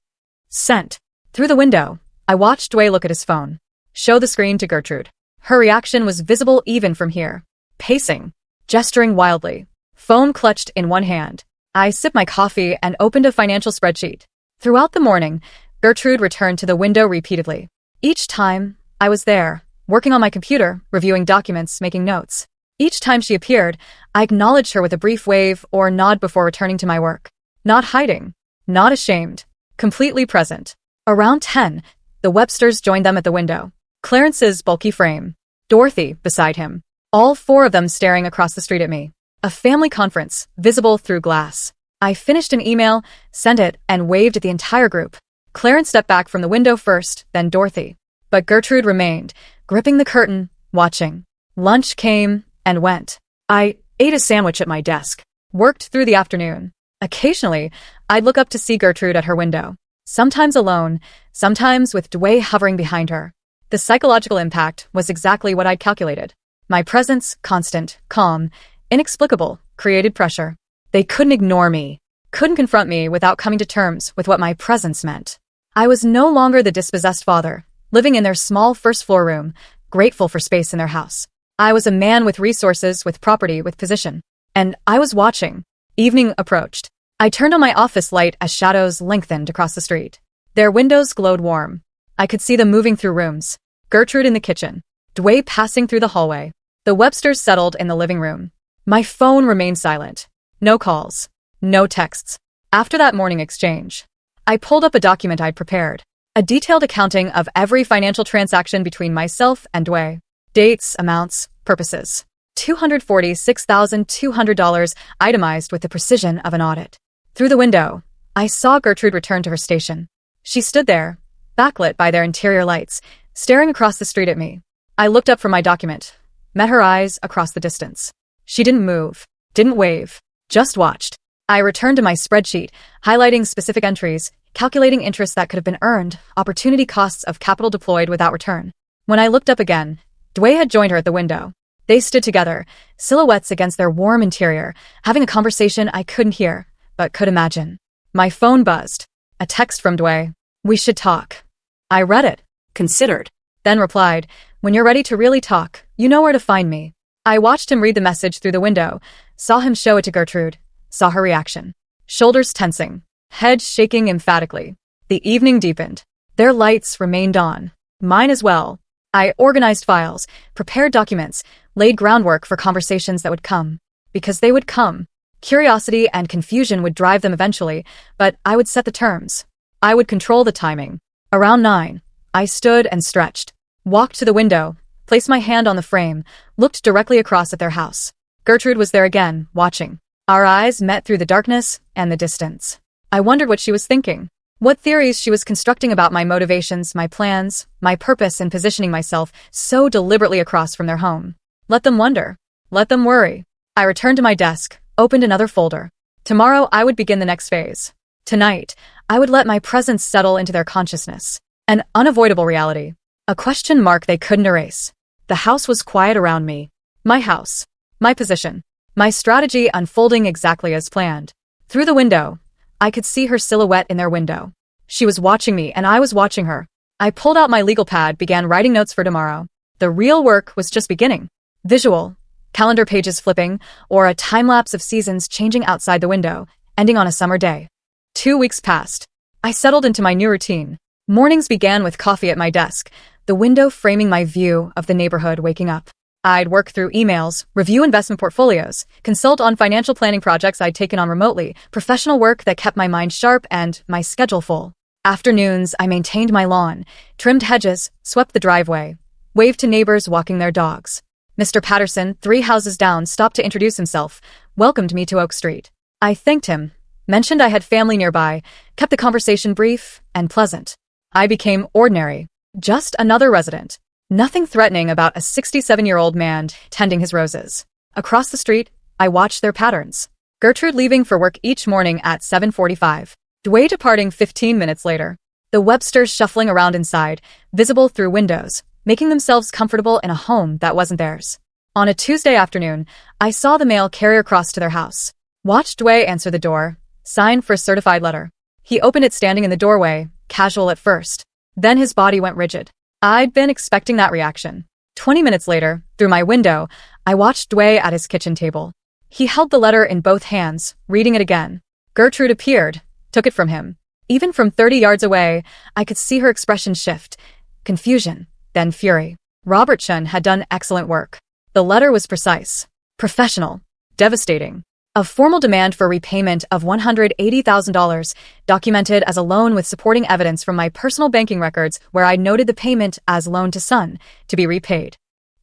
Sent. Through the window, I watched Dwayne look at his phone. Show the screen to Gertrude. Her reaction was visible even from here. Pacing. Gesturing wildly. Phone clutched in one hand. I sipped my coffee and opened a financial spreadsheet. Throughout the morning, Gertrude returned to the window repeatedly. Each time, I was there, working on my computer, reviewing documents, making notes. Each time she appeared, I acknowledged her with a brief wave or nod before returning to my work. Not hiding. Not ashamed. Completely present. Around 10, the Websters joined them at the window. Clarence's bulky frame. Dorothy beside him. All four of them staring across the street at me. A family conference, visible through glass. I finished an email, sent it, and waved at the entire group. Clarence stepped back from the window first, then Dorothy. But Gertrude remained, gripping the curtain, watching. Lunch came and went. I ate a sandwich at my desk. Worked through the afternoon. Occasionally, I'd look up to see Gertrude at her window. Sometimes alone, sometimes with Dwayne hovering behind her. The psychological impact was exactly what I'd calculated. My presence, constant, calm, inexplicable, created pressure. They couldn't ignore me, couldn't confront me without coming to terms with what my presence meant. I was no longer the dispossessed father, living in their small first-floor room, grateful for space in their house. I was a man with resources, with property, with position. And I was watching. Evening approached. I turned on my office light as shadows lengthened across the street. Their windows glowed warm. I could see them moving through rooms. Gertrude in the kitchen. Dwayne passing through the hallway. The Websters settled in the living room. My phone remained silent. No calls. No texts. After that morning exchange, I pulled up a document I'd prepared. A detailed accounting of every financial transaction between myself and Dwayne. Dates, amounts, purposes. $246,200 itemized with the precision of an audit. Through the window, I saw Gertrude return to her station. She stood there, backlit by their interior lights, staring across the street at me. I looked up from my document, met her eyes across the distance. She didn't move, didn't wave, just watched. I returned to my spreadsheet, highlighting specific entries, calculating interest that could have been earned, opportunity costs of capital deployed without return. When I looked up again, Dwayne had joined her at the window. They stood together, silhouettes against their warm interior, having a conversation I couldn't hear, but could imagine. My phone buzzed. A text from Dwayne. We should talk. I read it. Considered. Then replied, when you're ready to really talk, you know where to find me. I watched him read the message through the window, saw him show it to Gertrude, saw her reaction. Shoulders tensing, head shaking emphatically. The evening deepened. Their lights remained on. Mine as well. I organized files, prepared documents, laid groundwork for conversations that would come. Because they would come. Curiosity and confusion would drive them eventually, but I would set the terms. I would control the timing. Around 9, I stood and stretched. Walked to the window, placed my hand on the frame, looked directly across at their house. Gertrude was there again, watching. Our eyes met through the darkness and the distance. I wondered what she was thinking. What theories she was constructing about my motivations, my plans, my purpose in positioning myself so deliberately across from their home. Let them wonder. Let them worry. I returned to my desk, opened another folder. Tomorrow I would begin the next phase. Tonight, I would let my presence settle into their consciousness. An unavoidable reality. A question mark they couldn't erase. The house was quiet around me. My house. My position. My strategy unfolding exactly as planned. Through the window, I could see her silhouette in their window. She was watching me and I was watching her. I pulled out my legal pad, began writing notes for tomorrow. The real work was just beginning. Visual, calendar pages flipping, or a time-lapse of seasons changing outside the window, ending on a summer day. 2 weeks passed. I settled into my new routine. Mornings began with coffee at my desk, the window framing my view of the neighborhood waking up. I'd work through emails, review investment portfolios, consult on financial planning projects I'd taken on remotely, professional work that kept my mind sharp and my schedule full. Afternoons, I maintained my lawn, trimmed hedges, swept the driveway, waved to neighbors walking their dogs. Mr. Patterson, 3 houses down, stopped to introduce himself, welcomed me to Oak Street. I thanked him, mentioned I had family nearby, kept the conversation brief and pleasant. I became ordinary, just another resident. Nothing threatening about a 67-year-old man tending his roses. Across the street, I watched their patterns. Gertrude leaving for work each morning at 7:45. Dwayne departing 15 minutes later. The Websters shuffling around inside, visible through windows, making themselves comfortable in a home that wasn't theirs. On a Tuesday afternoon, I saw the mail carrier cross to their house. Watched Dwayne answer the door, sign for a certified letter. He opened it standing in the doorway, casual at first. Then his body went rigid. I'd been expecting that reaction. 20 minutes later, through my window, I watched Dwayne at his kitchen table. He held the letter in both hands, reading it again. Gertrude appeared, took it from him. Even from 30 yards away, I could see her expression shift. Confusion, then fury. Robertson had done excellent work. The letter was precise, professional, devastating. A formal demand for repayment of $180,000, documented as a loan with supporting evidence from my personal banking records where I noted the payment as loan to son, to be repaid.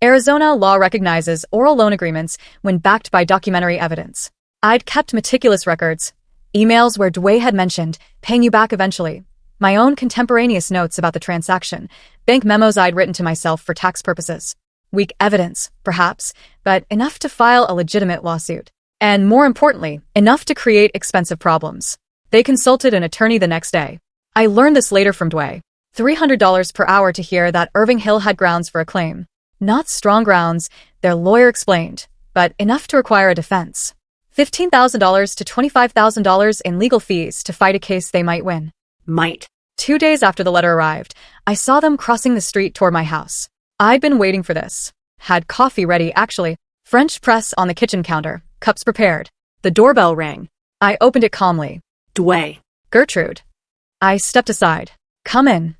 Arizona law recognizes oral loan agreements when backed by documentary evidence. I'd kept meticulous records, emails where Dwayne had mentioned paying you back eventually, my own contemporaneous notes about the transaction, bank memos I'd written to myself for tax purposes. Weak evidence, perhaps, but enough to file a legitimate lawsuit. And more importantly, enough to create expensive problems. They consulted an attorney the next day. I learned this later from Dwayne. $300 per hour to hear that Irving Hill had grounds for a claim. Not strong grounds, their lawyer explained, but enough to require a defense. $15,000 to $25,000 in legal fees to fight a case they might win. 2 days after the letter arrived, I saw them crossing the street toward my house. I'd been waiting for this. Had coffee ready, actually. French press on the kitchen counter, cups prepared. The doorbell rang. I opened it calmly. Dwayne. Gertrude. I stepped aside. Come in.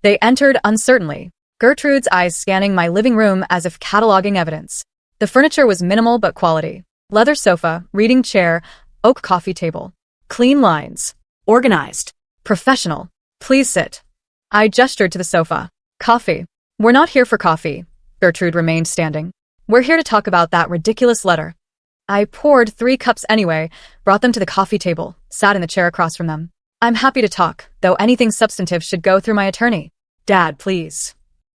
They entered uncertainly, Gertrude's eyes scanning my living room as if cataloging evidence. The furniture was minimal but quality. Leather sofa, reading chair, oak coffee table. Clean lines. Organized. Professional. Please sit. I gestured to the sofa. Coffee. We're not here for coffee. Gertrude remained standing. We're here to talk about that ridiculous letter. I poured 3 cups anyway, brought them to the coffee table, sat in the chair across from them. I'm happy to talk, though anything substantive should go through my attorney. Dad, please.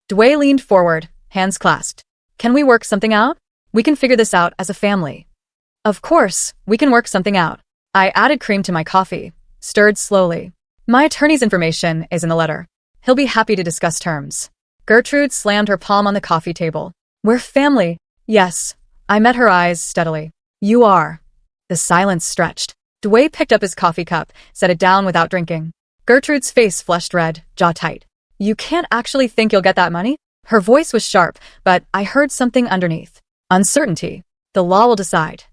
Dwayne leaned forward, hands clasped. Can we work something out? We can figure this out as a family. Of course, we can work something out. I added cream to my coffee, stirred slowly. My attorney's information is in the letter. He'll be happy to discuss terms. Gertrude slammed her palm on the coffee table. We're family. Yes. I met her eyes steadily. You are. The silence stretched. Dwayne picked up his coffee cup, set it down without drinking. Gertrude's face flushed red, jaw tight. You can't actually think you'll get that money? Her voice was sharp, but I heard something underneath. Uncertainty. The law will decide.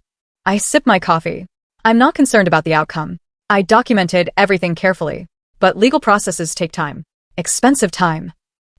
I sipped my coffee. I'm not concerned about the outcome. I documented everything carefully. But legal processes take time. Expensive time.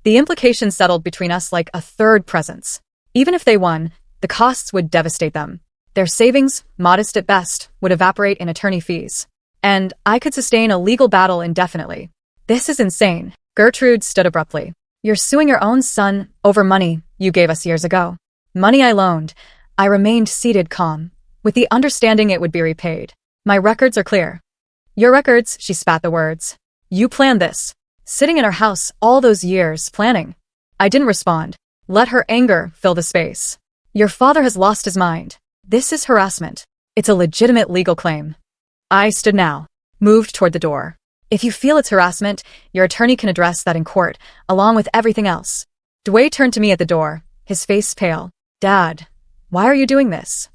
The implications settled between us like a third presence. Even if they won, the costs would devastate them. Their savings, modest at best, would evaporate in attorney fees. And I could sustain a legal battle indefinitely. This is insane. Gertrude stood abruptly. You're suing your own son over money you gave us years ago. Money I loaned. I remained seated calm, with the understanding it would be repaid. My records are clear. Your records, she spat the words. You planned this. Sitting in her house all those years, planning. I didn't respond. Let her anger fill the space. Your father has lost his mind. This is harassment. It's a legitimate legal claim. I stood now, moved toward the door. If you feel it's harassment, your attorney can address that in court, along with everything else. Dwayne turned to me at the door, his face pale. Dad, why are you doing this?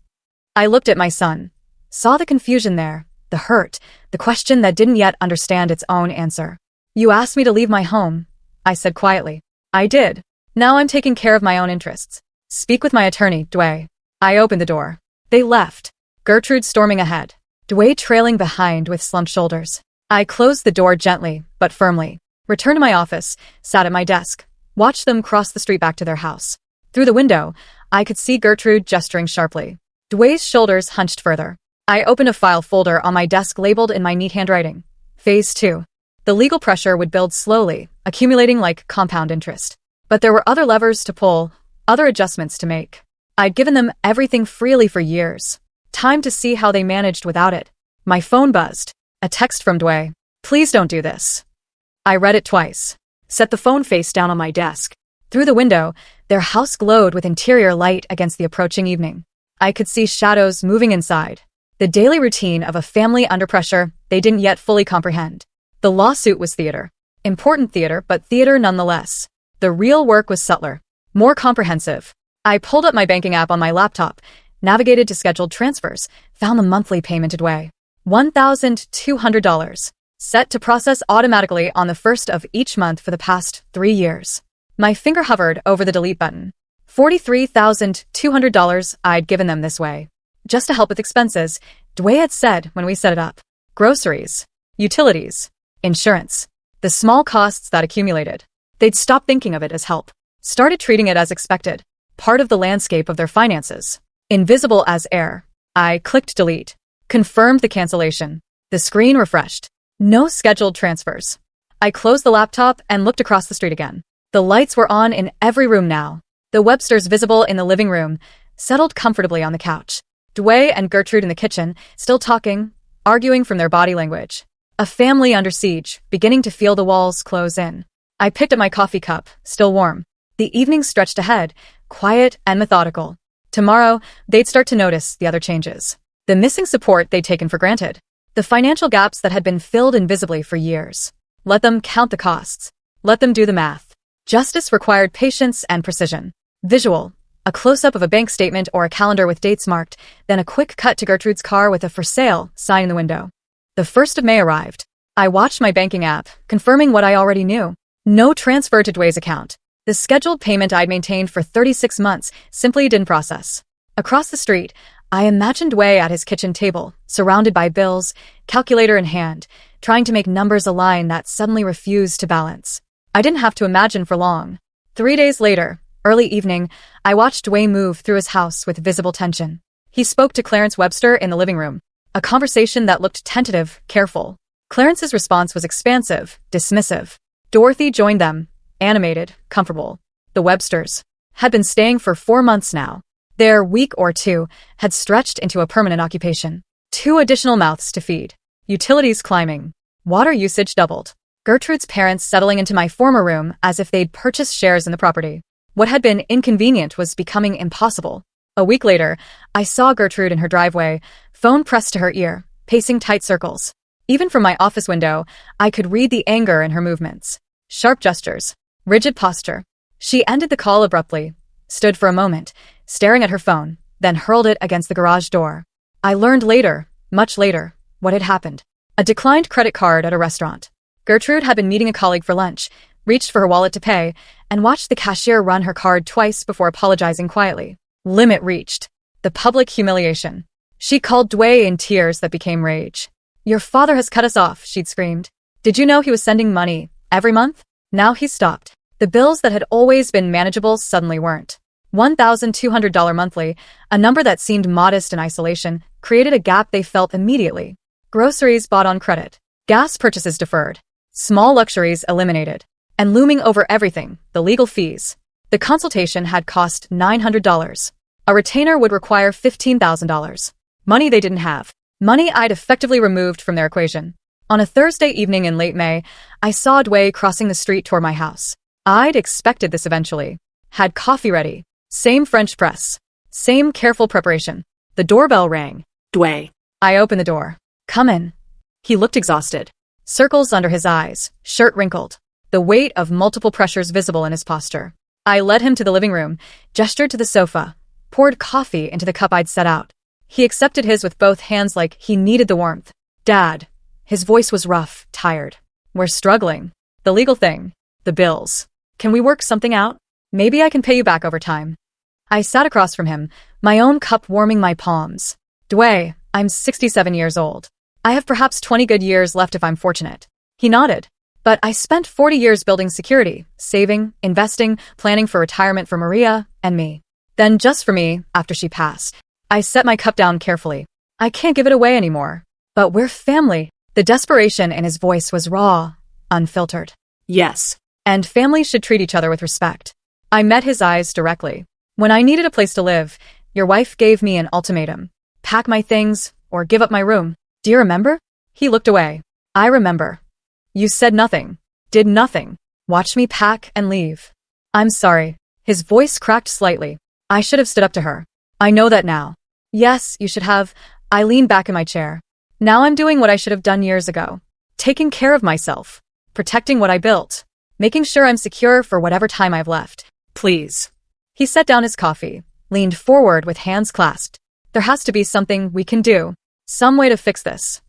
I looked at my son, saw the confusion there, the hurt, the question that didn't yet understand its own answer. You asked me to leave my home, I said quietly. I did. Now I'm taking care of my own interests. Speak with my attorney, Dway. I opened the door. They left. Gertrude storming ahead. Dway trailing behind with slumped shoulders. I closed the door gently, but firmly. Returned to my office, sat at my desk, watched them cross the street back to their house. Through the window, I could see Gertrude gesturing sharply. Dway's shoulders hunched further. I opened a file folder on my desk labeled in my neat handwriting. Phase 2. The legal pressure would build slowly, accumulating like compound interest. But there were other levers to pull, other adjustments to make. I'd given them everything freely for years. Time to see how they managed without it. My phone buzzed. A text from Dway. Please don't do this. I read it twice. Set the phone face down on my desk. Through the window, their house glowed with interior light against the approaching evening. I could see shadows moving inside. The daily routine of a family under pressure they didn't yet fully comprehend. The lawsuit was theater. Important theater, but theater nonetheless. The real work was subtler, more comprehensive. I pulled up my banking app on my laptop, navigated to scheduled transfers, found the monthly payment to Dway. $1,200. Set to process automatically on the first of each month for the past 3 years. My finger hovered over the delete button. $43,200 I'd given them this way. Just to help with expenses, Dway had said when we set it up. Groceries, utilities, insurance. The small costs that accumulated. They'd stopped thinking of it as help. Started treating it as expected. Part of the landscape of their finances. Invisible as air. I clicked delete. Confirmed the cancellation. The screen refreshed. No scheduled transfers. I closed the laptop and looked across the street again. The lights were on in every room now. The Websters visible in the living room, settled comfortably on the couch. Dway and Gertrude in the kitchen, still talking, arguing from their body language. A family under siege, beginning to feel the walls close in. I picked up my coffee cup, still warm. The evening stretched ahead, quiet and methodical. Tomorrow, they'd start to notice the other changes. The missing support they'd taken for granted. The financial gaps that had been filled invisibly for years. Let them count the costs. Let them do the math. Justice required patience and precision. Visual. A close-up of a bank statement or a calendar with dates marked, then a quick cut to Gertrude's car with a for sale sign in the window. The 1st of May arrived. I watched my banking app, confirming what I already knew. No transfer to Dway's account. The scheduled payment I'd maintained for 36 months simply didn't process. Across the street, I imagined Dway at his kitchen table, surrounded by bills, calculator in hand, trying to make numbers align that suddenly refused to balance. I didn't have to imagine for long. 3 days later, early evening, I watched Dway move through his house with visible tension. He spoke to Clarence Webster in the living room, a conversation that looked tentative, careful. Clarence's response was expansive, dismissive. Dorothy joined them, animated, comfortable. The Websters had been staying for 4 months now. Their week or two had stretched into a permanent occupation. 2 additional mouths to feed. Utilities climbing. Water usage doubled. Gertrude's parents settling into my former room as if they'd purchased shares in the property. What had been inconvenient was becoming impossible. A week later, I saw Gertrude in her driveway, phone pressed to her ear, pacing tight circles. Even from my office window, I could read the anger in her movements. Sharp gestures. Rigid posture. She ended the call abruptly, stood for a moment, staring at her phone, then hurled it against the garage door. I learned later, much later, what had happened. A declined credit card at a restaurant. Gertrude had been meeting a colleague for lunch, reached for her wallet to pay, and watched the cashier run her card twice before apologizing quietly. Limit reached. The public humiliation. She called Dway in tears that became rage. "Your father has cut us off," she'd screamed. "Did you know he was sending money every month? Now he's stopped." The bills that had always been manageable suddenly weren't. $1,200 monthly, a number that seemed modest in isolation, created a gap they felt immediately. Groceries bought on credit. Gas purchases deferred. Small luxuries eliminated. And looming over everything, the legal fees. The consultation had cost $900. A retainer would require $15,000. Money they didn't have. Money I'd effectively removed from their equation. On a Thursday evening in late May, I saw Dway crossing the street toward my house. I'd expected this eventually. Had coffee ready. Same French press. Same careful preparation. The doorbell rang. Dway. I opened the door. "Come in." He looked exhausted. Circles under his eyes, shirt wrinkled. The weight of multiple pressures visible in his posture. I led him to the living room, gestured to the sofa, poured coffee into the cup I'd set out. He accepted his with both hands like he needed the warmth. "Dad." His voice was rough, tired. "We're struggling. The legal thing. The bills. Can we work something out?" Maybe I can pay you back over time. I sat across from him, my own cup warming my palms. Dway, I'm 67 years old. I have perhaps 20 good years left if I'm fortunate. He nodded. But I spent 40 years building security, saving, investing, planning for retirement for Maria and me. Then just for me, after she passed. I set my cup down carefully. I can't give it away anymore. But we're family. The desperation in his voice was raw, unfiltered. Yes. And families should treat each other with respect. I met his eyes directly. When I needed a place to live, your wife gave me an ultimatum. Pack my things, or give up my room. Do you remember? He looked away. I remember. You said nothing. Did nothing. Watched me pack and leave. I'm sorry. His voice cracked slightly. I should have stood up to her. I know that now. Yes, you should have. I leaned back in my chair. Now I'm doing what I should have done years ago. Taking care of myself. Protecting what I built. Making sure I'm secure for whatever time I've left. Please. He set down his coffee, leaned forward with hands clasped. There has to be something we can do. Some way to fix this.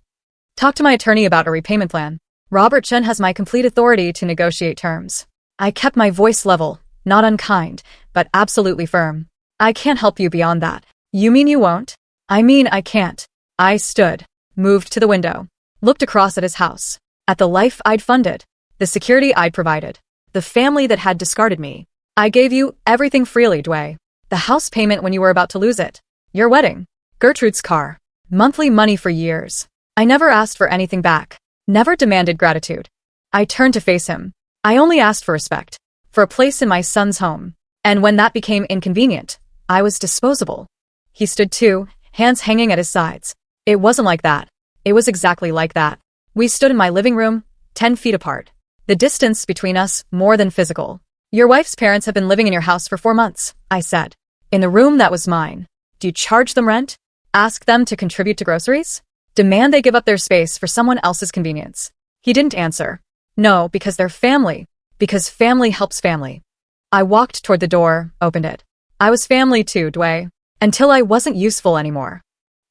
Talk to my attorney about a repayment plan. Robert Chen has my complete authority to negotiate terms. I kept my voice level, not unkind, but absolutely firm. I can't help you beyond that. You mean you won't? I mean I can't. I stood, moved to the window, looked across at his house, at the life I'd funded, the security I'd provided, the family that had discarded me. I gave you everything freely, Dway. The house payment when you were about to lose it. Your wedding. Gertrude's car. Monthly money for years. I never asked for anything back. Never demanded gratitude. I turned to face him. I only asked for respect. For a place in my son's home. And when that became inconvenient, I was disposable. He stood too, hands hanging at his sides. It wasn't like that. It was exactly like that. We stood in my living room, 10 feet apart. The distance between us more than physical. Your wife's parents have been living in your house for 4 months, I said. In the room that was mine. Do you charge them rent? Ask them to contribute to groceries? Demand they give up their space for someone else's convenience? He didn't answer. No, because they're family. Because family helps family. I walked toward the door, opened it. I was family too, Dway. Until I wasn't useful anymore.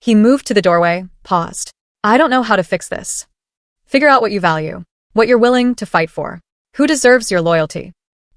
He moved to the doorway, paused. I don't know how to fix this. Figure out what you value. What you're willing to fight for. Who deserves your loyalty?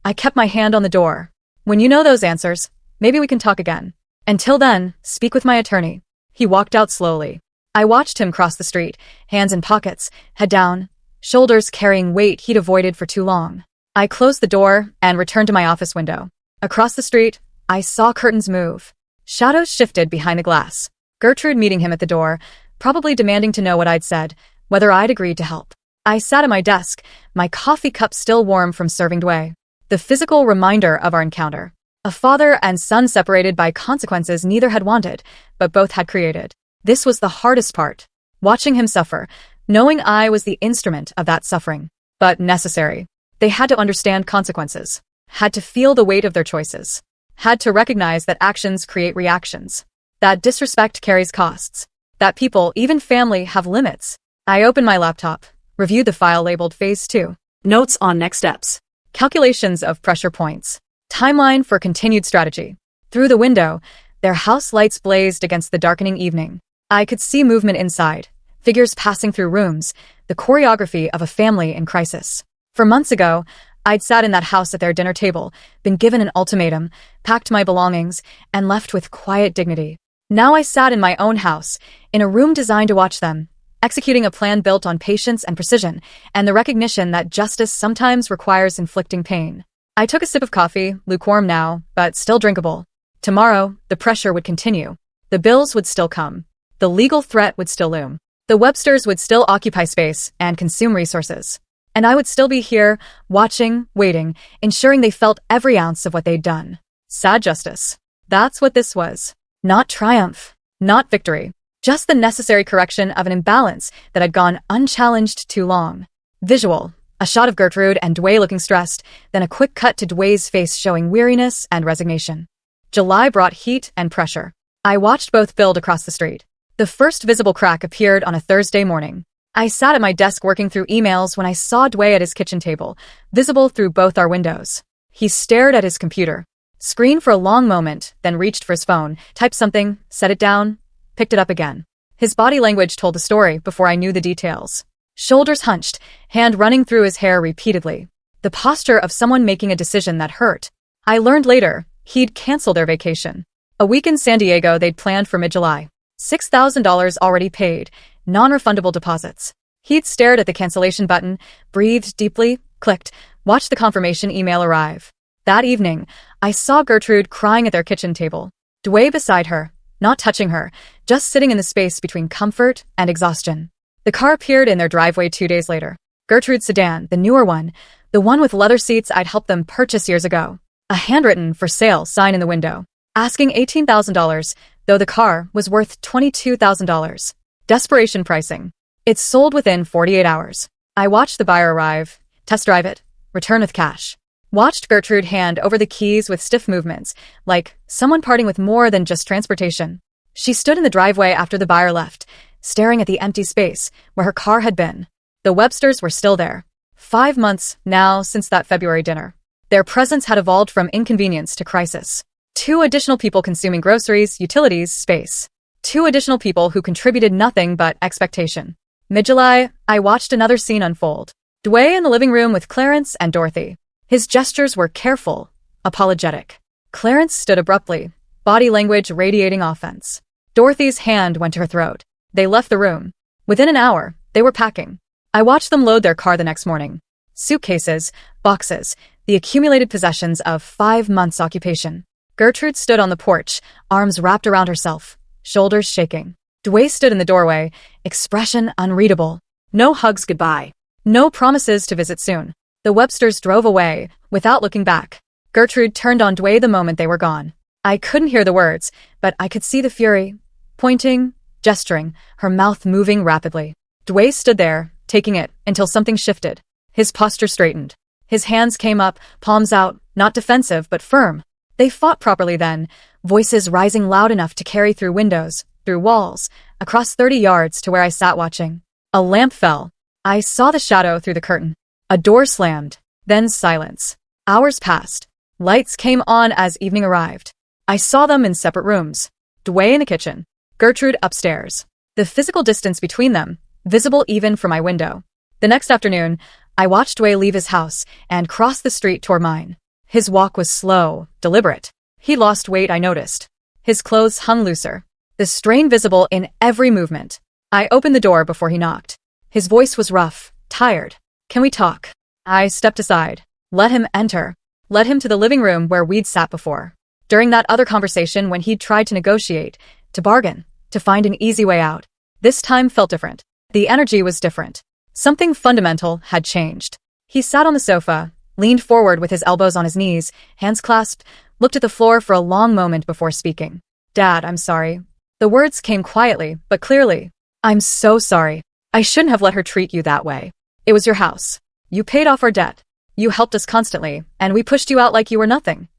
I kept my hand on the door. When you know those answers, maybe we can talk again. Until then, speak with my attorney. He walked out slowly. I watched him cross the street, hands in pockets, head down, shoulders carrying weight he'd avoided for too long. I closed the door and returned to my office window. Across the street, I saw curtains move. Shadows shifted behind the glass. Gertrude meeting him at the door, probably demanding to know what I'd said, whether I'd agreed to help. I sat at my desk, my coffee cup still warm from serving Dway. The physical reminder of our encounter. A father and son separated by consequences neither had wanted, but both had created. This was the hardest part. Watching him suffer, knowing I was the instrument of that suffering. But necessary. They had to understand consequences. Had to feel the weight of their choices. Had to recognize that actions create reactions. That disrespect carries costs. That people, even family, have limits. I opened my laptop, reviewed the file labeled Phase 2. Notes on next steps. Calculations of pressure points. Timeline for continued strategy. Through the window, their house lights blazed against the darkening evening. I could see movement inside, figures passing through rooms, the choreography of a family in crisis. For months ago, I'd sat in that house at their dinner table, been given an ultimatum, packed my belongings, and left with quiet dignity. Now I sat in my own house, in a room designed to watch them, executing a plan built on patience and precision, and the recognition that justice sometimes requires inflicting pain. I took a sip of coffee, lukewarm now, but still drinkable. Tomorrow, the pressure would continue. The bills would still come. The legal threat would still loom. The Websters would still occupy space and consume resources. And I would still be here, watching, waiting, ensuring they felt every ounce of what they'd done. Sad justice. That's what this was. Not triumph. Not victory. Just the necessary correction of an imbalance that had gone unchallenged too long. Visual. A shot of Gertrude and Dway looking stressed, then a quick cut to Dway's face showing weariness and resignation. July brought heat and pressure. I watched both build across the street. The first visible crack appeared on a Thursday morning. I sat at my desk working through emails when I saw Dway at his kitchen table, visible through both our windows. He stared at his computer, screened for a long moment, then reached for his phone, typed something, set it down, picked it up again. His body language told the story before I knew the details. Shoulders hunched, hand running through his hair repeatedly. The posture of someone making a decision that hurt. I learned later, he'd canceled their vacation. A week in San Diego they'd planned for mid-July. $6,000 already paid, non-refundable deposits. He'd stared at the cancellation button, breathed deeply, clicked, watched the confirmation email arrive. That evening, I saw Gertrude crying at their kitchen table. Dwayne beside her, not touching her, just sitting in the space between comfort and exhaustion. The car appeared in their driveway 2 days later. Gertrude's sedan, the newer one, the one with leather seats I'd helped them purchase years ago. A handwritten "for sale" sign in the window, asking $18,000, though the car was worth $22,000. Desperation pricing. It sold within 48 hours. I watched the buyer arrive, test drive it, return with cash. Watched Gertrude hand over the keys with stiff movements, like someone parting with more than just transportation. She stood in the driveway after the buyer left, staring at the empty space where her car had been. The Websters were still there. 5 months now since that February dinner. Their presence had evolved from inconvenience to crisis. 2 additional people consuming groceries, utilities, space. 2 additional people who contributed nothing but expectation. Mid-July, I watched another scene unfold. Dwayne in the living room with Clarence and Dorothy. His gestures were careful, apologetic. Clarence stood abruptly, body language radiating offense. Dorothy's hand went to her throat. They left the room. Within an hour, they were packing. I watched them load their car the next morning. Suitcases, boxes, the accumulated possessions of 5 months' occupation. Gertrude stood on the porch, arms wrapped around herself, shoulders shaking. Dwayne stood in the doorway, expression unreadable. No hugs goodbye. No promises to visit soon. The Websters drove away, without looking back. Gertrude turned on Dwayne the moment they were gone. I couldn't hear the words, but I could see the fury. Pointing, gesturing, her mouth moving rapidly. Dwayne stood there, taking it, until something shifted. His posture straightened. His hands came up, palms out, not defensive but firm. They fought properly then, voices rising loud enough to carry through windows, through walls, across 30 yards to where I sat watching. A lamp fell. I saw the shadow through the curtain. A door slammed. Then silence. Hours passed. Lights came on as evening arrived. I saw them in separate rooms. Dwayne in the kitchen. Gertrude upstairs. The physical distance between them, visible even from my window. The next afternoon, I watched Dwayne leave his house and cross the street toward mine. His walk was slow, deliberate. He lost weight, I noticed. His clothes hung looser. The strain visible in every movement. I opened the door before he knocked. His voice was rough, tired. "Can we talk?" I stepped aside. Let him enter. Led him to the living room where we'd sat before. During that other conversation when he'd tried to negotiate, to bargain, to find an easy way out. This time felt different. The energy was different. Something fundamental had changed. He sat on the sofa, leaned forward with his elbows on his knees, hands clasped, looked at the floor for a long moment before speaking. "Dad, I'm sorry." The words came quietly, but clearly. "I'm so sorry. I shouldn't have let her treat you that way. It was your house. You paid off our debt. You helped us constantly, and we pushed you out like you were nothing."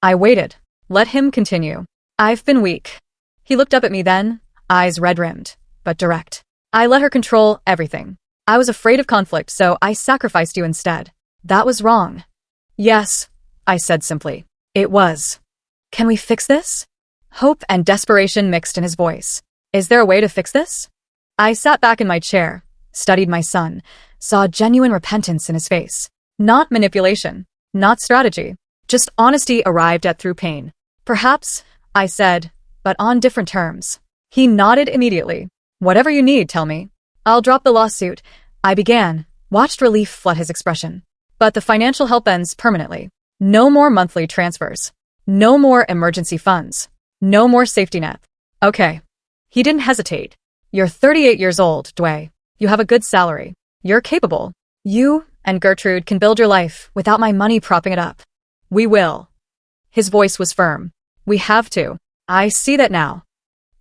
I waited. Let him continue. "I've been weak." He looked up at me then, eyes red-rimmed, but direct. "I let her control everything. I was afraid of conflict, so I sacrificed you instead. That was wrong." "Yes," I said simply. "It was. Can we fix this?" Hope and desperation mixed in his voice. "Is there a way to fix this?" I sat back in my chair, studied my son, saw genuine repentance in his face. Not manipulation, not strategy, just honesty arrived at through pain. "Perhaps," I said, "but on different terms." He nodded immediately. "Whatever you need, tell me. I'll drop the lawsuit." I began, watched relief flood his expression. "But the financial help ends permanently. No more monthly transfers. No more emergency funds. No more safety net." "Okay." He didn't hesitate. "You're 38 years old, Dwayne. You have a good salary. You're capable. You and Gertrude can build your life without my money propping it up. We will." His voice was firm. "We have to. I see that now.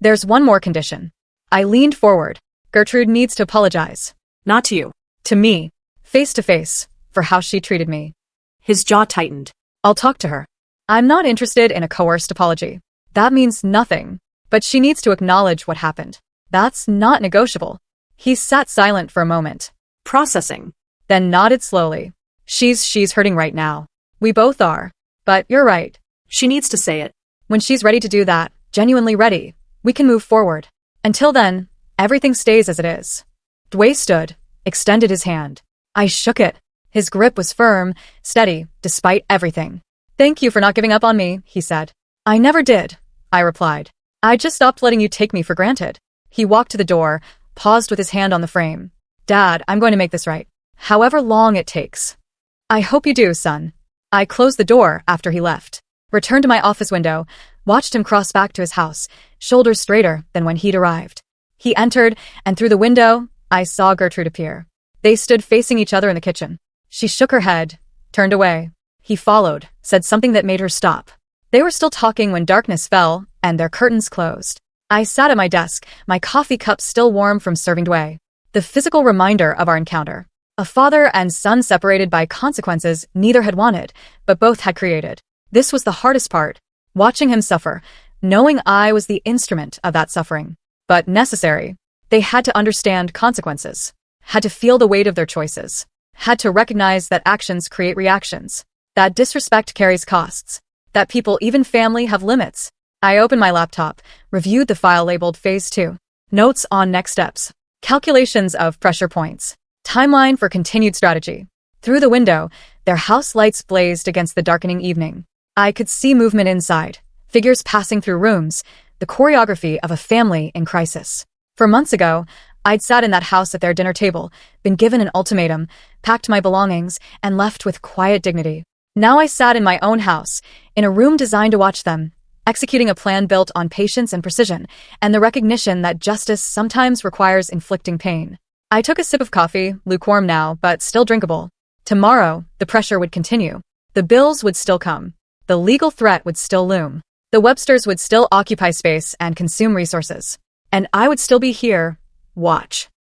There's one more condition." I leaned forward. "Gertrude needs to apologize. Not to you. To me. Face to face. For how she treated me." His jaw tightened. "I'll talk to her. I'm not interested in a coerced apology. That means nothing. But she needs to acknowledge what happened. That's not negotiable." He sat silent for a moment, processing, then nodded slowly. She's hurting right now. We both are. But you're right. She needs to say it. When she's ready to do that, genuinely ready, we can move forward. Until then, everything stays as it is." Dwayne stood, extended his hand. I shook it. His grip was firm, steady, despite everything. Thank you for not giving up on me, he said. I never did, I replied. I just stopped letting you take me for granted. He walked to the door, paused with his hand on the frame. Dad, I'm going to make this right. However long it takes. I hope you do, son. I closed the door after he left, returned to my office window, watched him cross back to his house, shoulders straighter than when he'd arrived. He entered, and through the window, I saw Gertrude appear. They stood facing each other in the kitchen. She shook her head, turned away. He followed, said something that made her stop. They were still talking when darkness fell, and their curtains closed. I sat at my desk, my coffee cup still warm from serving Dway. The physical reminder of our encounter. A father and son separated by consequences neither had wanted, but both had created. This was the hardest part. Watching him suffer, knowing I was the instrument of that suffering. But necessary. They had to understand consequences. Had to feel the weight of their choices. Had to recognize that actions create reactions. That disrespect carries costs. That people, even family, have limits. I opened my laptop, reviewed the file labeled Phase 2. Notes on next steps. Calculations of pressure points. Timeline for continued strategy. Through the window, their house lights blazed against the darkening evening. I could see movement inside, figures passing through rooms, the choreography of a family in crisis. For months ago, I'd sat in that house at their dinner table, been given an ultimatum, packed my belongings, and left with quiet dignity. Now I sat in my own house, in a room designed to watch them, executing a plan built on patience and precision, and the recognition that justice sometimes requires inflicting pain. I took a sip of coffee, lukewarm now, but still drinkable. Tomorrow, the pressure would continue. The bills would still come. The legal threat would still loom. The Websters would still occupy space and consume resources. And I would still be here. Watch.